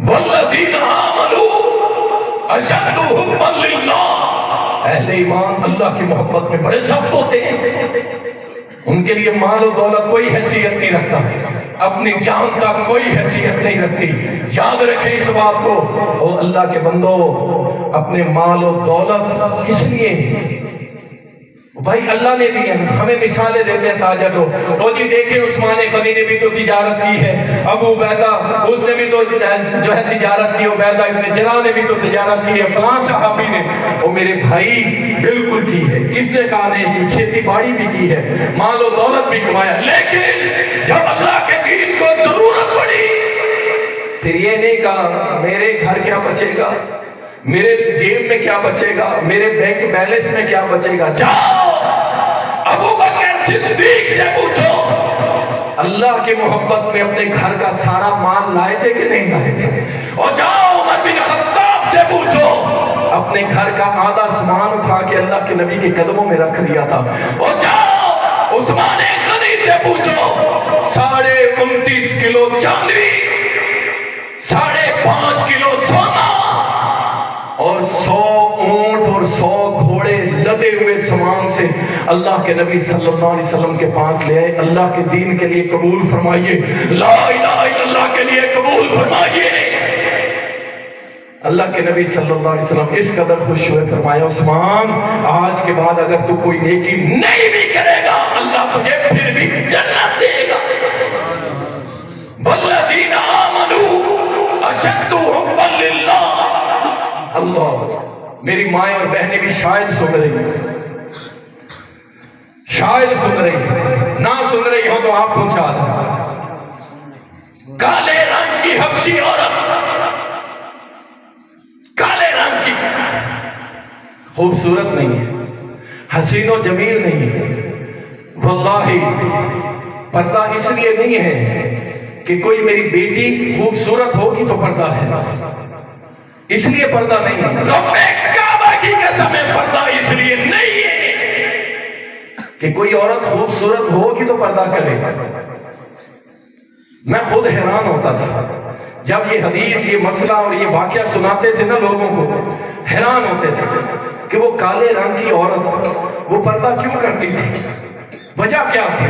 Speaker 2: والذین آمنوا اشد حبا للہ، اہل ایمان اللہ کی محبت میں بڑے سخت ہوتے ہیں۔ ان کے لیے مال و دولت کوئی حیثیت نہیں رکھتا، اپنی جان کا کوئی حیثیت نہیں رکھتی۔ یاد رکھیں اس بات کو، او اللہ کے بندو، اپنے مال و دولت کس لیے؟ بھائی اللہ نے دی ہیں، ہمیں مثالیں دیتے ہیں تاجر لوگ۔ تو جی دیکھیں عثمان غنی نے بھی تو تجارت کی ہے، ابو عبیدہ اس نے بھی تو جو ہے تجارت کی، عبیدہ ابن جراح نے بھی تو تجارت کی ہے، فلاں صحابی نے۔ اور میرے بھائی بالکل کی ہے، کس سے کہا نہیں کی؟ کھیتی باڑی بھی کی ہے، مال و دولت بھی کمایا، لیکن جب اللہ کے دین کو ضرورت پڑی پھر یہ نہیں کہا میرے گھر کیا بچے گا، میرے جیب میں کیا بچے گا، میرے بینک بیلنس میں کیا بچے گا۔ جاؤ ابو بکر صدیق سے پوچھو، اللہ کی محبت میں اپنے گھر کا سارا مال لائے تھے کہ نہیں لائے تھے؟ اور جاؤ عمر بن خطاب سے پوچھو، اپنے گھر کا آدھا سامان اٹھا کے اللہ کے نبی کے قدموں میں رکھ دیا تھا۔ اور جاؤ عثمان غنی سے پوچھو، 29.5 کلو چاندی، 5.5 کلو سونا اور 100 اونٹ اور 100 گھوڑے لدے ہوئے سامان سے اللہ کے نبی صلی اللہ علیہ وسلم کے پاس لے آئے، اللہ کے دین کے لیے قبول فرمائیے، لا الہ الا اللہ کے لیے قبول فرمائیے۔ اللہ کے نبی صلی اللہ علیہ وسلم اس قدر خوش ہوئے، فرمایا عثمان آج کے بعد اگر تو کوئی نیکی نہیں بھی کرے گا اللہ تجھے پھر بھی جنت دے گا۔ والذین آمنوا اشد حبا للہ۔ اللہ، میری مائیں اور بہنیں بھی شاید سن رہی ہیں، شاید سن رہی ہیں، نہ سن رہی ہو تو آپ پہنچا دیں۔ کالے رنگ کی حبشی عورت، کالے رنگ کی، خوبصورت نہیں ہے، حسین و جمیل نہیں ہے، واللہ پردہ اس لیے نہیں ہے کہ کوئی میری بیٹی خوبصورت ہوگی تو پردہ ہے، اس لیے پردہ نہیں ہے۔ رب کعبہ کی قسم ہے، پردہ اس لیے نہیں ہے کہ کوئی عورت خوبصورت ہوگی تو پردہ کرے۔ میں خود حیران ہوتا تھا جب یہ حدیث، یہ مسئلہ اور یہ واقعہ سناتے تھے نا لوگوں کو، حیران ہوتے تھے کہ وہ کالے رنگ کی عورت وہ پردہ کیوں کرتی تھی، وجہ کیا تھی؟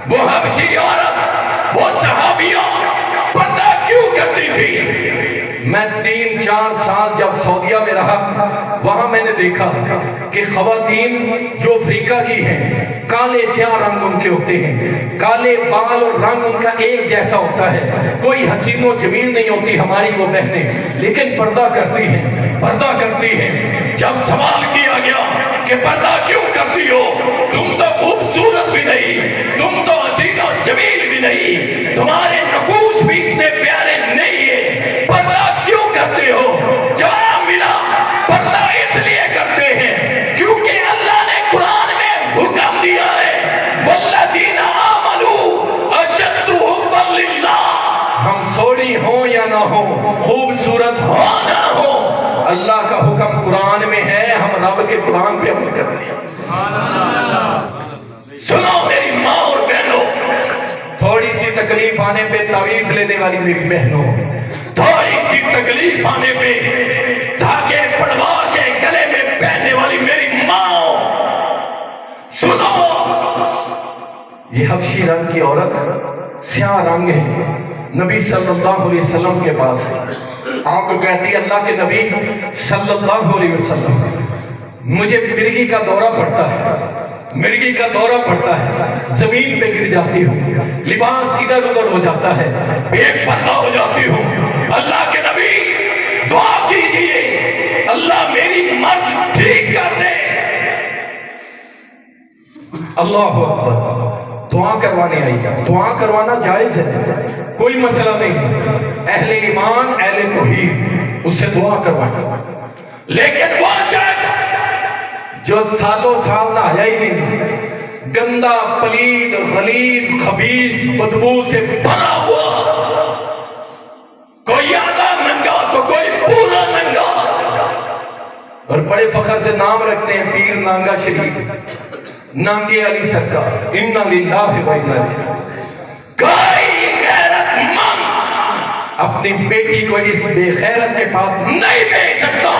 Speaker 2: وہ حبشی عورت، وہ صحابیہ پردہ کیوں کرتی تھی؟ میں 3-4 سال جب سعودیہ میں رہا، وہاں میں نے دیکھا کہ خواتین جو افریقہ کی ہیں، کالے سیاہ رنگ ان کے ہوتے ہیں، کالے بال اور رنگ ان کا ایک جیسا ہوتا ہے، کوئی حسین و جمیل نہیں ہوتی ہماری وہ بہنیں، لیکن پردہ کرتی ہیں، پردہ کرتی ہیں۔ جب سوال کیا گیا کہ پردہ کیوں کرتی ہو، تم تو خوبصورت بھی نہیں، تم تو حسین و جمیل بھی نہیں، تمہارے نقوش بھی اتنے پیارے نہیں ہیں، پردہ کیوں کرتے ہو؟ جواب ملا، پردہ اس لیے کرتے ہیں کیونکہ اللہ نے قرآن میں حکم دیا ہے، والذین آمنوا اشد حبا للہ۔ ہم سوڑی ہوں یا نہ ہوں، خوبصورت ہو نہ ہو، اللہ کا حکم قرآن میں ہے، ہم رب کے قرآن پہ عمل کرتے ہیں۔ سنو میری ماں اور بہنوں، تھوڑی سی تکلیف آنے پہ تعویذ لینے والی میری بہنوں، تھوڑی سی تکلیف آنے پہ دھاگے پڑوا کے گلے میں پہننے والی میری ماں، سنو، یہ حبشی رنگ کی عورت سیاہ رنگ ہے، نبی صلی اللہ علیہ وسلم کے پاس ہے، آپ کو کہتی ہے اللہ کے نبی صلی اللہ علیہ وسلم مجھے مرگی کا دورہ پڑتا ہے، مرگی کا دورہ پڑتا ہے، زمین پہ گر جاتی ہوں، لباس ادھر ادھر ہو جاتا ہے، بے پردہ ہو جاتی ہوں، اللہ کے نبی دعا کیجئے اللہ میری مرض ٹھیک کر دے۔ اللہ اکبر، دعا کروانے آئی، دعا کروانا جائز ہے، کوئی مسئلہ نہیں، اہل ایمان اہل توحید اس سے دعا کروانا، لیکن وہ شخص جو سالوں سال نہ آیا ہی نہیں، گندا پلید غلیظ خبیث بدبو سے بنا ہوا، کوئی آدھا ننگا تو کوئی پورا ننگا، اور بڑے فخر سے نام رکھتے ہیں پیر نانگا شریف، نانگے علی سرکار، انا للہ و انا الیہ راجعون۔ کوئی غیرت مند اپنی بیٹی کو اس بے غیرت کے پاس نہیں بھیج سکتا۔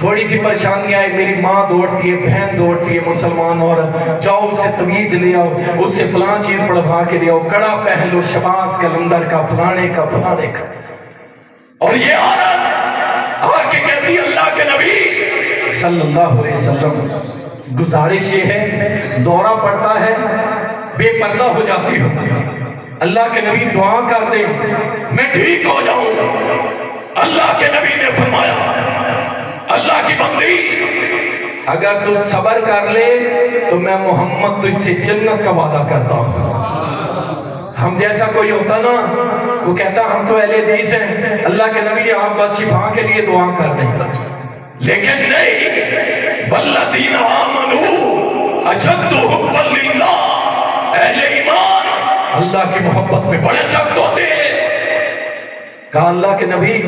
Speaker 2: تھوڑی سی پریشانی آئے میری ماں دوڑتی ہے، بہن دوڑتی ہے، مسلمان عورت، جاؤ اس سے تمیز لے آؤ، اس سے فلاں چیز پڑھوا کے لے آؤ، کڑا پہن لو شباز کلندر کا فلانے کا فلانے کا. اور یہ عورت آ کے کہتی ہے اللہ کے نبی صلی اللہ علیہ وسلم گزارش یہ ہے، دورہ پڑتا ہے بے پردہ ہو جاتی ہو، اللہ کے نبی دعا کر دے میں ٹھیک ہو جاؤں. اللہ کے نبی نے فرمایا اللہ کی بندی اگر تو صبر کر لے تو میں محمد تجھ سے جنت کا وعدہ کرتا ہوں. ہم جیسا کوئی ہوتا نا وہ کہتا ہم تو اہل حدیث ہیں، اللہ کے نبی آپ بس شفا کے لیے دعا کر دیں، لیکن نہیں، والذین آمنوا اشد حبا للہ، اہل ایمان اللہ کی محبت میں بڑے سخت ہوتے ہیں. کہا اللہ کے نبی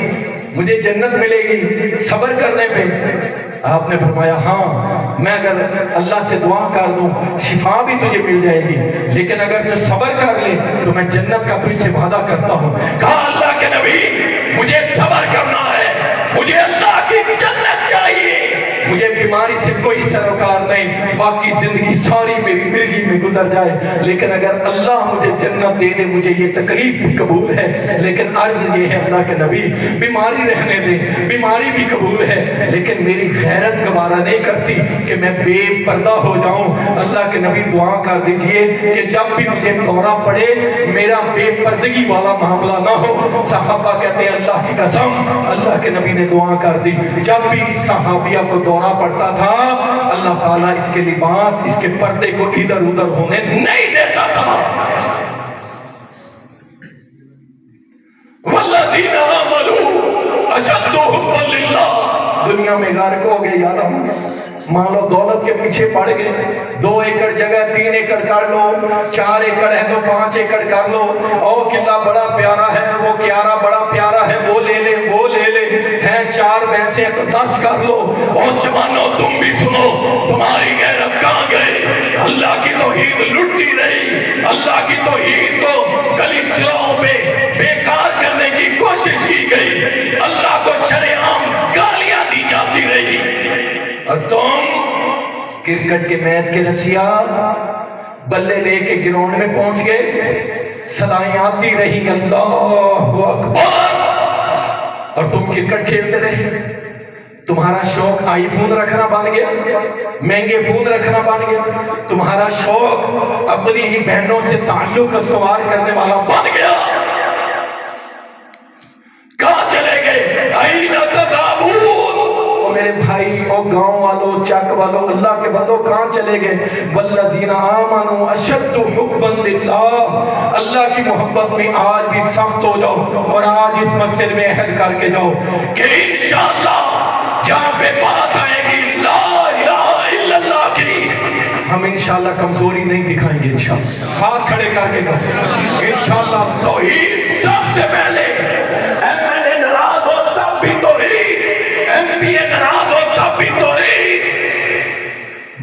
Speaker 2: مجھے جنت ملے گی صبر کرنے پہ؟ آپ نے فرمایا ہاں میں اگر اللہ سے دعا کر دوں شفا بھی تجھے مل جائے گی، لیکن اگر تو صبر کر لے تو میں جنت کا تجھ سے وعدہ کرتا ہوں. کہا اللہ کے نبی مجھے صبر کرنا ہے، مجھے اللہ کی جنت چاہیے، مجھے بیماری سے کوئی سروکار نہیں، باقی زندگی ساری میری مرغی میں گزر جائے، لیکن اگر اللہ مجھے جنت دے دے مجھے یہ تکلیف بھی قبول ہے، لیکن عرض یہ ہے اللہ کے نبی بیماری رہنے دے، بیماری بھی قبول ہے، لیکن میری غیرت گوارا نہیں کرتی کہ میں بے پردہ ہو جاؤں. اللہ کے نبی دعا کر دیجئے کہ جب بھی مجھے دورہ پڑے میرا بے پردگی والا معاملہ نہ ہو. صحابہ کہتے ہیں اللہ کی قسم اللہ کے نبی نے دعا کر دی، جب بھی اس صحابیہ کو دورہ پڑتا تھا اللہ تعالیٰ اس کے لباس اس کے پردے کو ادھر ادھر ہونے نہیں دیتا تھا. والذین آمنوا اشد حبا للہ، دنیا میں غرق ہو گئے یار، مال و دولت کے پیچھے پڑ گئے. 2 ایکڑ جگہ 3 ایکڑ کر لو، 4 ایکڑ ہے تو 5 ایکڑ کر لو، او قلعہ بڑا پیارا ہے، وہ کیارا بڑا پیارا ہے، وہ لے لے وہ لے لے، ہیں 4 بھینسیں تو 10 کر لو. اور جوانوں تم بھی سنو، تمہاری غیرت کہاں گئی؟ اللہ کی توحید لٹتی رہی، اللہ کی توحید کو گلی چراؤں پہ بیکار کرنے کی کوشش کی گئی، اللہ کو شرعام گالیاں دی جاتی رہی. اور تم کرکٹ کے میچ کے رسیا بلے لے کے گراؤنڈ میں پہنچ گئے، صدائیں آتی رہی اللہ اکبر، اور تم کرکٹ کھیلتے رہے. تمہارا شوق آئی فون رکھنا بن گیا، مہنگے فون رکھنا بن گیا، تمہارا شوق اپنی ہی بہنوں سے تعلق استوار کرنے والا بن گیا. کہاں چلے گئے؟ این تذهبون، میرے بھائی او گاؤں والوں چک والوں اللہ کے بندوں کہاں چلے گئے؟ والذین آمنوا اشد حبا للہ، اللہ کی محبت میں آج بھی سخت ہو جاؤ اور آج اس مسجد میں عہد کر کے جاؤ کہ انشاءاللہ جہاں پہ بات آئے گی لا الہ الا اللہ کی ہم انشاءاللہ کمزوری نہیں دکھائیں گے. انشاءاللہ ہاتھ کھڑے کر کے کہو انشاءاللہ توحید سب سے پہلے. ایم ایل اے ناراض ہو تب بھی توحید، ایم پی اے ناراض ہو تب بھی توحید،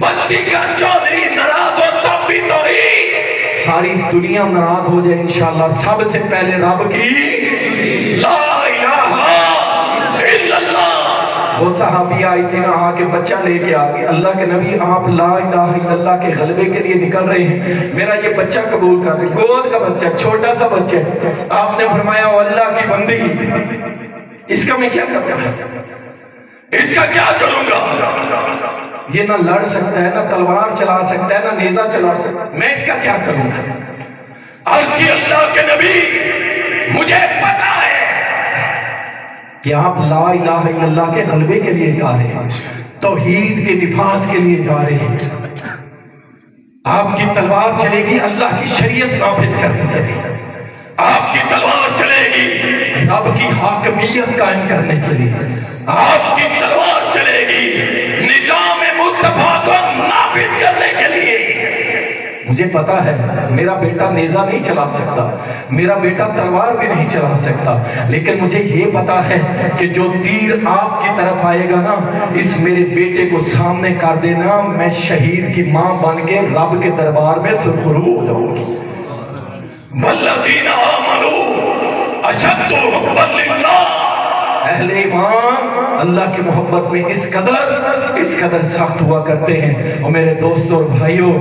Speaker 2: بستی کا چودھری ناراض ہو تب بھی توحید، ساری دنیا ناراض ہو جائے انشاءاللہ سب سے پہلے رب کی لا الہ الا اللہ. وہ صحابی آئی تھی نا آ کے بچہ لے کے آگے اللہ کے نبی آپ لا الہ الا اللہ کے غلبے کے لیے نکل رہے ہیں، میرا یہ بچہ قبول کر لیں، گود کا بچہ چھوٹا سا بچہ. آپ نے فرمایا او اللہ کی بندی اس کا میں کیا کر رہا ہوں، اس کا کیا کروں گا؟ یہ نہ لڑ سکتا ہے، نہ تلوار چلا سکتا ہے، نہ نیزہ چلا سکتا ہے، میں اس کا کیا کروں گا؟ عرض کی اللہ کے نبی مجھے پتا ہے کہ آپ لا الہ الا اللہ کے غلبے کے لیے جا رہے ہیں، توحید کے نفاذ کے لیے جا رہے ہیں. آپ کی تلوار چلے گی اللہ کی شریعت نافذ کرنے کے لیے، آپ کی تلوار چلے گی رب کی حاکمیت قائم کرنے کے لیے، آپ کی تلوار چلے گی نظام مصطفیٰ کو نافذ کرنے کے لیے. مجھے پتا ہے میرا بیٹا نیزہ نہیں چلا سکتا، میرا بیٹا تلوار بھی نہیں چلا سکتا، لیکن مجھے یہ پتا ہے کہ جو تیر آپ کی طرف آئے گا نا اس میرے بیٹے کو سامنے کر دینا، میں شہید کی ماں بن کے رب کے دربار میں سرخرو ہو جاؤں گی. والذین آمنوا اشد حبا للہ، اہل ایمان اللہ کی محبت میں اس قدر سخت ہوا کرتے ہیں۔ اور میرے دوستوں اور بھائیوں،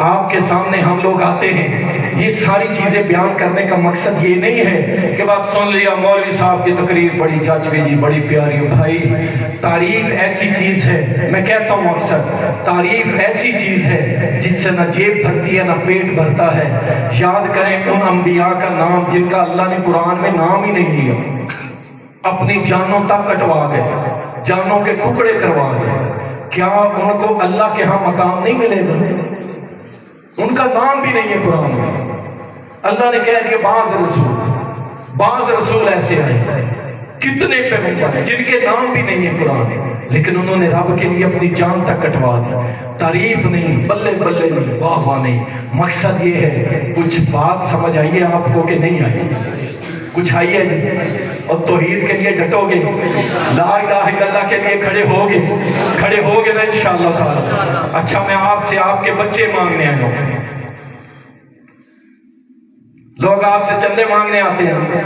Speaker 2: آپ کے سامنے ہم لوگ آتے ہیں، یہ ساری چیزیں بیان کرنے کا مقصد یہ نہیں ہے کہ بس سن لیا مولوی صاحب کی تقریر بڑی جچ گئی، بڑی پیاری ہو۔ بھائی تعریف ایسی چیز ہے، میں کہتا ہوں اکثر، تعریف ایسی چیز ہے جس سے نہ جیب بھرتی ہے نہ پیٹ بھرتا ہے۔ یاد کریں ان انبیاء کا نام جن کا اللہ نے قرآن میں نام ہی نہیں لیا، اپنی جانوں تک کٹوا گئے، جانوں کے ٹکڑے کروا گئے، کیا ان کو اللہ کے ہاں مقام نہیں ملے گا؟ ان کا نام بھی نہیں ہے قرآن میں۔ اللہ نے کہہ دیا بعض رسول ایسے آئے، کتنے پیغمبر ہیں جن کے نام بھی نہیں ہے قرآن میں، لیکن انہوں نے رب کے لیے اپنی جان تک کٹوا دی۔ تعریف نہیں، بلے بلے نہیں، واہ واہ نہیں۔ مقصد یہ ہے کچھ بات سمجھ آئیے آپ کو کہ نہیں آئی؟ کچھ آئیے جی؟ اور توحید کے لیے ڈٹو گے، لا الہ الا اللہ کے لیے کھڑے ہوگے نا انشاءاللہ تعالی۔ اچھا میں آپ سے آپ کے بچے مانگنے آئے ہوں، لوگ آپ سے چندے مانگنے آتے ہیں،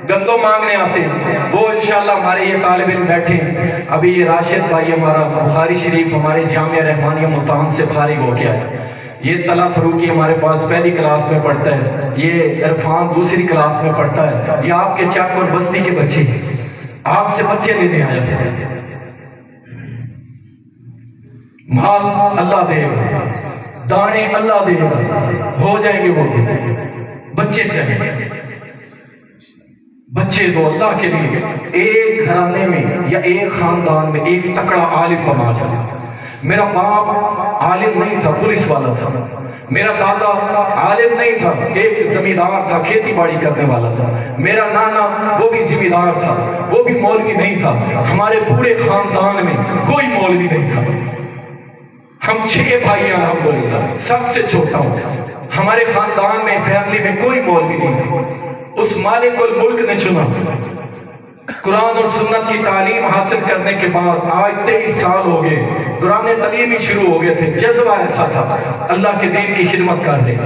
Speaker 2: گندوں مانگنے آتے ہیں، وہ انشاءاللہ ہمارے یہ طالب علم بیٹھے ہیں۔ ابھی یہ راشد بھائی ہمارا بخاری شریف ہمارے جامعہ رحمانیہ ملتان سے فارغ ہو گیا ہے۔ یہ طلع فروقی ہمارے پاس پہلی کلاس میں پڑھتا ہے، یہ عرفان دوسری کلاس میں پڑھتا ہے۔ یہ آپ کے چک اور بستی کے بچے آپ سے بچے لینے آئے ہیں۔ مال اللہ دے گا، دانے اللہ دے گا، ہو جائیں گے وہ بچے چاہیے، بچے دو اللہ کے لیے۔ ایک گھرانے میں یا ایک خاندان میں ایک تکڑا عالم بنا جائے۔ میرا باپ عالم نہیں تھا، پولیس والا تھا۔ میرا دادا عالم نہیں تھا، ایک زمیندار تھا، کھیتی باڑی کرنے والا تھا۔ میرا نانا وہ بھی زمیندار تھا، وہ بھی مولوی نہیں تھا۔ ہمارے پورے خاندان میں کوئی مولوی نہیں تھا۔ ہم 6 بھائی ہیں الحمدللہ، سب سے چھوٹا ہوں۔ ہمارے خاندان میں فیملی میں کوئی مولوی نہیں تھا۔ اس مالک الملک نے چنا، قرآن اور سنت کی تعلیم حاصل کرنے کے بعد آج 23 سال ہو گئے، قرآن تعلیمی شروع ہو گئے تھے۔ جذبہ ایسا تھا اللہ کے دین کی خدمت کر لے۔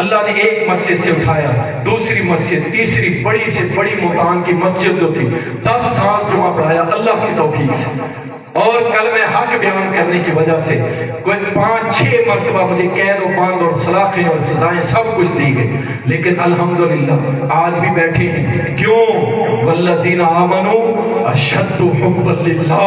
Speaker 2: اللہ نے ایک مسجد سے اٹھایا، دوسری مسجد، تیسری بڑی سے بڑی ملتان کی مسجد جو تھی 10 سال جمعہ پڑھایا اللہ کی توفیق سے۔ اور کلمہ حق بیان کرنے کی وجہ سے کوئی 5-6 مرتبہ مجھے قید و باند اور سلاخیں اور سزائیں سب کچھ دی گئی، لیکن الحمدللہ آج بھی بیٹھے ہیں۔ کیوں؟ والذین آمنوا اشد حبا للہ۔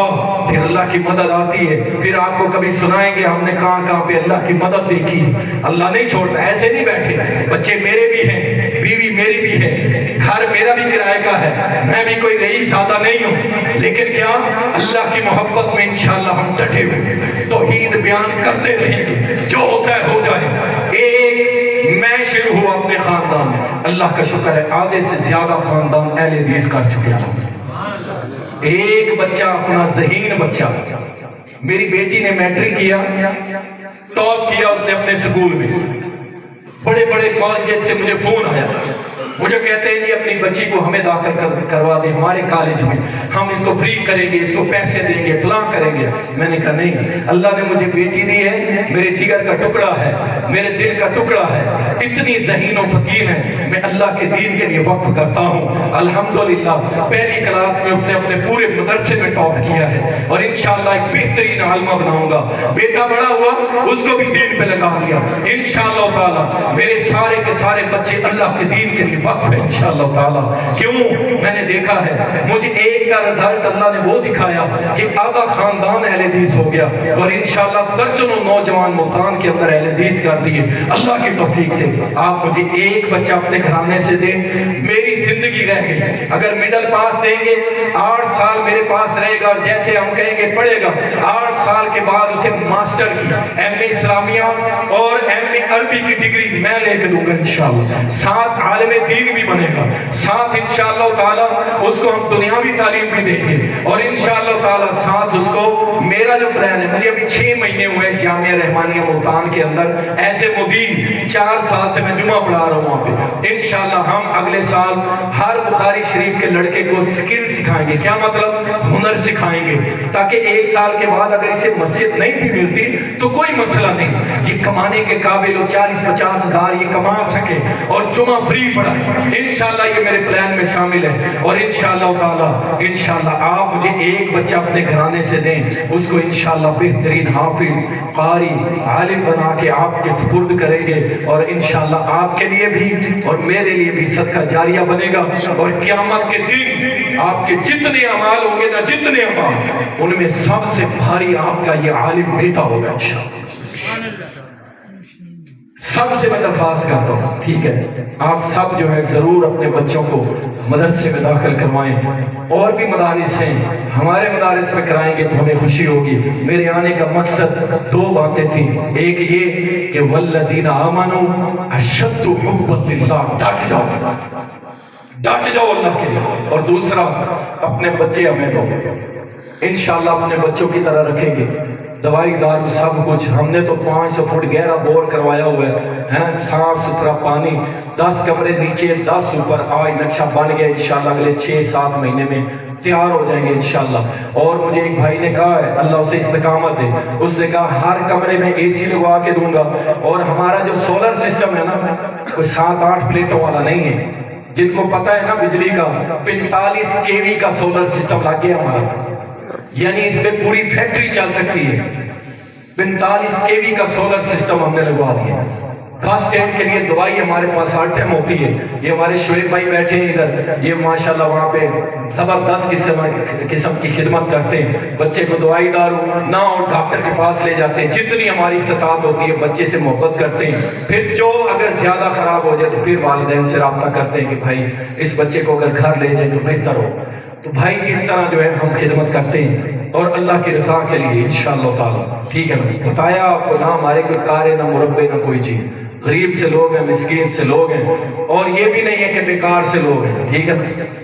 Speaker 2: پھر اللہ کی مدد آتی ہے، پھر آپ کو کبھی سنائیں گے ہم نے کہاں پہ اللہ کی مدد دیکھی۔ اللہ نہیں چھوڑتا، ایسے نہیں بیٹھے۔ بچے میرے بھی ہیں، بیوی میری بھی ہے، گھر میرا بھی کرائے کا ہے، میں بھی کوئی رئیس زیادہ نہیں ہوں، لیکن کیا اللہ کی محبت میں انشاءاللہ ہم ڈٹے ہوئے توحید بیان کرتے رہیں گے، جو ہوتا ہے ہو جائے۔ ایک میں شروع ہوا اپنے خاندان میں، اللہ کا شکر ہے آدھے سے زیادہ خاندان اہل حدیث کر چکے ہیں۔ ایک بچہ اپنا ذہین بچہ، میری بیٹی نے میٹرک کیا، ٹاپ کیا اس نے اپنے سکول میں، بڑے بڑے کالجز سے مجھے فون آیا، مجھے کہتے ہیں جی اپنی بچی کو ہمیں داخل کروا دیں ہمارے کالج میں، ہم اس کو فری کریں گے، اس کو پیسے دیں گے، فلاں کریں گے۔ میں نے کہا نہیں، اللہ نے مجھے بیٹی دی ہے، میرے جگر کا ٹکڑا ہے، میرے دل کا ٹکڑا ہے، اتنی ذہین و فتین ہے، میں اللہ کے دین کے لیے وقف کرتا ہوں۔ الحمدللہ پہلی کلاس میں اس نے اپنے پورے مدرسے میں ٹاپ کیا ہے، اور انشاءاللہ ایک بہترین عالمہ بناؤں گا۔ بیٹا بڑا ہوا، اس کو بھی دین پہ لگا دیا انشاءاللہ تعالی۔ میرے سارے کے سارے بچے اللہ کے دین کے لیے وقف ہے انشاءاللہ تعالی۔ کیوں؟ میں نے دیکھا ہے، مجھے ایک کا رزلٹ اللہ نے وہ دکھایا کہ آدھا خاندان اہل حدیث ہو گیا، اور انشاءاللہ درجنوں نوجوان ملتان کے اندر اہل حدیث کر دیے اللہ کی توفیق سے۔ آپ مجھے ایک بچہ اپنے گھرانے سے دیں، میری زندگی رہ گئی۔ اگر مڈل پاس دیں گے 8 سال میرے پاس رہے گا، جیسے ہم کہیں گے پڑھے گا، 8 سال کے بعد اسے ماسٹر کی ایم اے اسلامیہ اور ایم اے عربی کی ڈگری میں لے کے دوں گا انشاءاللہ، ساتھ عالم دین بھی بنے گا، ساتھ انشاءاللہ تعالی اس کو ہم دنیاوی تعلیم بھی دیں گے، اور انشاءاللہ تعالی ساتھ اس کو، میرا جو پلان ہے، مجھے ابھی 6 مہینے ہوئے جامعہ رحمانیہ ملتان کے اندر ایز اے مدیر 4 سال سے میں جمعہ پڑھا رہا ہوں وہاں پہ. انشاءاللہ ہم اگلے سال ہر بخاری شریف کے لڑکے کو سکل سکھائیں گے. کیا مطلب؟ ہنر سکھائیں گے, تاکہ 1 سال کے بعد اگر اسے مسجد نہیں بھی ملتی تو کوئی مسئلہ نہیں, یہ کمانے کے قابل ہو, 40-50 ہزار یہ کما سکے اور جمعہ فری پڑھائے. انشاءاللہ یہ میرے پلان میں شامل ہے. اور انشاءاللہ تعالی انشاءاللہ آپ مجھے ایک بچہ اپنے گھرانے سے دیں, اس کو انشاءاللہ بہترین حافظ قاری عالم بنا کے آپ کے سپرد کریں گے, اور انشاءاللہ آپ کے لیے بھی اور میرے لیے بھی صدقہ جاریہ بنے گا. اور قیامت کے دن آپ کے جتنے اعمال ہوں گے نا, جتنے اعمال, ان میں سب سے بھاری آپ کا یہ عالم بیٹا ہوگا انشاءاللہ. سب سے میں درخواست کرتا ہوں, ٹھیک ہے, آپ سب جو ہے ضرور اپنے بچوں کو مدرسے میں داخل کروائیں. اور بھی مدارس ہیں, ہمارے مدارس میں کرائیں گے تو ہمیں خوشی ہوگی. میرے آنے کا مقصد 2 باتیں تھیں. ایک یہ کہ والذین آمنوا اشد حبا للہ, ڈٹ جاؤ اللہ کے لیے. اور دوسرا, اپنے بچے ہمیں دو, انشاءاللہ اپنے بچوں کی طرح رکھیں گے. دوائی دارو سب کچھ ہم نے تو 500 فٹ گہرا بور کروایا ہوا ہے, صاف ستھرا پانی, 10 کمرے نیچے 10 اوپر. آج نقشہ بن گیا, انشاءاللہ اگلے 6-7 مہینے میں تیار ہو جائیں گے انشاءاللہ. اور مجھے ایک بھائی نے کہا ہے, اللہ اسے استقامت دے, اس نے کہا ہر کمرے میں اے سی لگوا کے دوں گا. اور ہمارا جو سولر سسٹم ہے نا, کوئی 7-8 پلیٹوں والا نہیں ہے. جن کو پتہ ہے نا بجلی کا 45 kV کا سولر سسٹم لگ گیا ہمارا, یعنی اس میں پوری فیکٹری چل سکتی ہے. 45 kV کا سولر سسٹم ہم نے لگوا دیا. بس اسٹینڈ کے لیے دوائی ہمارے پاس ہر ٹائم ہوتی ہے. یہ ہمارے شعیب بھائی بیٹھے ہیں ادھر, یہ ماشاءاللہ وہاں پہ زبردست قسم کی خدمت کرتے ہیں. بچے کو دوائی دارو نہ ہو ڈاکٹر کے پاس لے جاتے ہیں, جتنی ہماری استطاعت ہوتی ہے بچے سے محبت کرتے ہیں. پھر جو اگر زیادہ خراب ہو جائے تو پھر والدین سے رابطہ کرتے ہیں کہ بھائی اس بچے کو اگر گھر لے جائیں تو بہتر ہو. تو بھائی اس طرح جو ہے ہم خدمت کرتے ہیں, اور اللہ کی رضا کے لیے انشاءاللہ تعالی. ٹھیک ہے نا, بتایا آپ کو, نہ ہمارے کوئی کار ہے نہ مربے نہ کوئی چیز. غریب سے لوگ ہیں, مسکین سے لوگ ہیں, اور یہ بھی نہیں ہے کہ بیکار سے لوگ ہیں. ٹھیک ہے,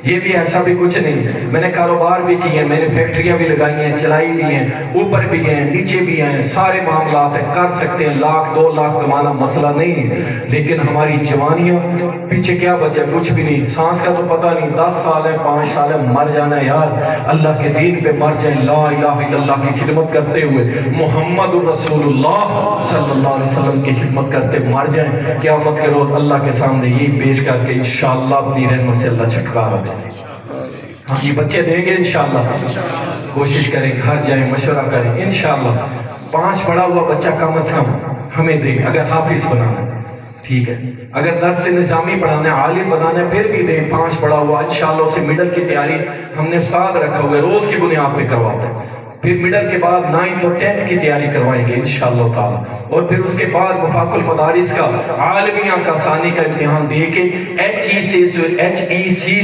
Speaker 2: یہ بھی ایسا بھی کچھ نہیں. میں نے کاروبار بھی کیے ہیں, میں نے فیکٹریاں بھی لگائی ہیں, چلائی بھی ہیں, اوپر بھی گئے ہیں, نیچے بھی ہیں, سارے معاملات ہیں, کر سکتے ہیں. 1,00,000 2 لاکھ کمانا مسئلہ نہیں ہے. لیکن ہماری جوانیاں پیچھے کیا بچا, کچھ بھی نہیں. سانس کا تو پتہ نہیں, 10 سال ہے 5 سال ہے, مر جانا یار, اللہ کے دین پہ مر جائیں, لا الہ الا اللہ کی خدمت کرتے ہوئے, محمد رسول اللہ صلی اللہ علیہ وسلم کی خدمت کرتے مر جائیں. قیامت کے روز اللہ کے سامنے یہ پیش کر کے انشاءاللہ اپنی رحمت سے اللہ چھٹکارا دے. ہاں یہ بچے دیں گے انشاءاللہ. کوشش کریں, گھر جائیں, مشورہ کریں انشاءاللہ. 5 پڑھا ہوا بچہ کم از کم ہمیں دے, اگر حافظ بنانا ہے. ٹھیک ہے, اگر درس نظامی پڑھانا ہے, عالم بنانا ہے, پھر بھی دیں. 5 پڑھا ہوا انشاءاللہ اسے مڈل کی تیاری ہم نے استاد رکھا ہوا ہے, روز کی بنیاد پہ کرواتے ہیں. پھر مڈل کے بعد 9th اور 10th کی تیاری کروائیں گے انشاءاللہ تعالی. اور پھر اس کے بعد وفاق المدارس کا عالمیہ کا ثانی کا امتحان دے کے HEC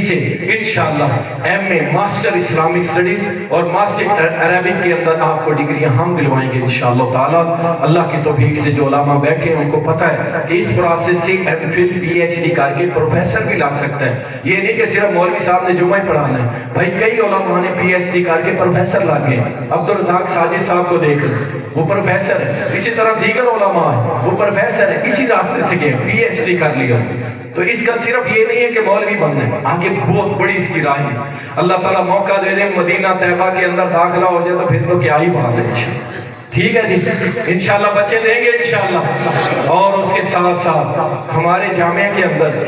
Speaker 2: سے انشاءاللہ MA ماسٹر اسلامک اسٹڈیز اور ماسٹر عربک کے اندر آپ کو ڈگریاں ہم دلوائیں گے انشاءاللہ تعالی. اللہ کی توفیق سے جو علماء بیٹھے ہیں ان کو پتہ ہے کہ اس پروسیس سے MPhil PhD کر کے پروفیسر بھی لگ سکتا ہے. یہ نہیں کہ صرف مولوی صاحب نے جمعہ پڑھانا ہے. بھائی کئی علماء نے PhD کر کے پروفیسر لگ گئے. عبدالرزاق ساجد صاحب کو دیکھ لیں, وہ پروفیسر ہے. اسی طرح دیگر علماء ہیں, وہ پروفیسر ہے, اسی راستے سے گئے, PhD کر لیا. تو اس کا صرف یہ نہیں ہے کہ مولوی بننا ہے, آگے بہت بڑی اس کی راہ ہے. اللہ تعالیٰ موقع دے دے, مدینہ طیبہ کے اندر داخلہ ہو جائے تو پھر تو کیا ہی بات ہے. ٹھیک ہے جی, انشاءاللہ بچے دیں گے انشاءاللہ. اور اس کے ساتھ ساتھ ہمارے جامعہ کے اندر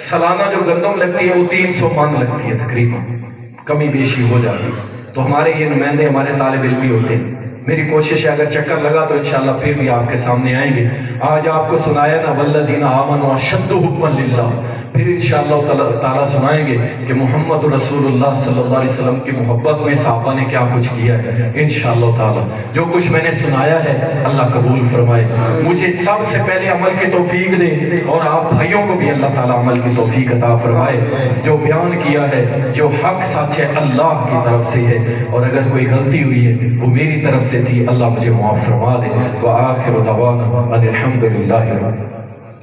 Speaker 2: سالانہ جو گندم لگتی ہے وہ 300 من لگتی ہے تقریباً, کمی بیشی ہو جاتی ہے. تو ہمارے یہ نمائندے ہمارے طالب علم بھی ہوتے ہیں. میری کوشش ہے اگر چکر لگا تو انشاءاللہ پھر بھی آپ کے سامنے آئیں گے. آج آپ کو سنایا نا والذین آمنوا اشد حبا للہ, پھر انشاءاللہ تعالیٰ سنائیں گے کہ محمد رسول اللہ صلی اللہ علیہ وسلم کی محبت میں صحابہ نے کیا کچھ کیا ہے انشاءاللہ تعالیٰ. جو کچھ میں نے سنایا ہے اللہ قبول فرمائے. مجھے سب سے پہلے عمل کی توفیق دے, اور آپ بھائیوں کو بھی اللہ تعالیٰ عمل کی توفیق عطا فرمائے. جو بیان کیا ہے, جو حق سچ ہے اللہ کی طرف سے ہے, اور اگر کوئی غلطی ہوئی ہے وہ میری طرف سے تھی, اللہ مجھے معاف فرما دے. وآخر دعوانا ان الحمد للہ.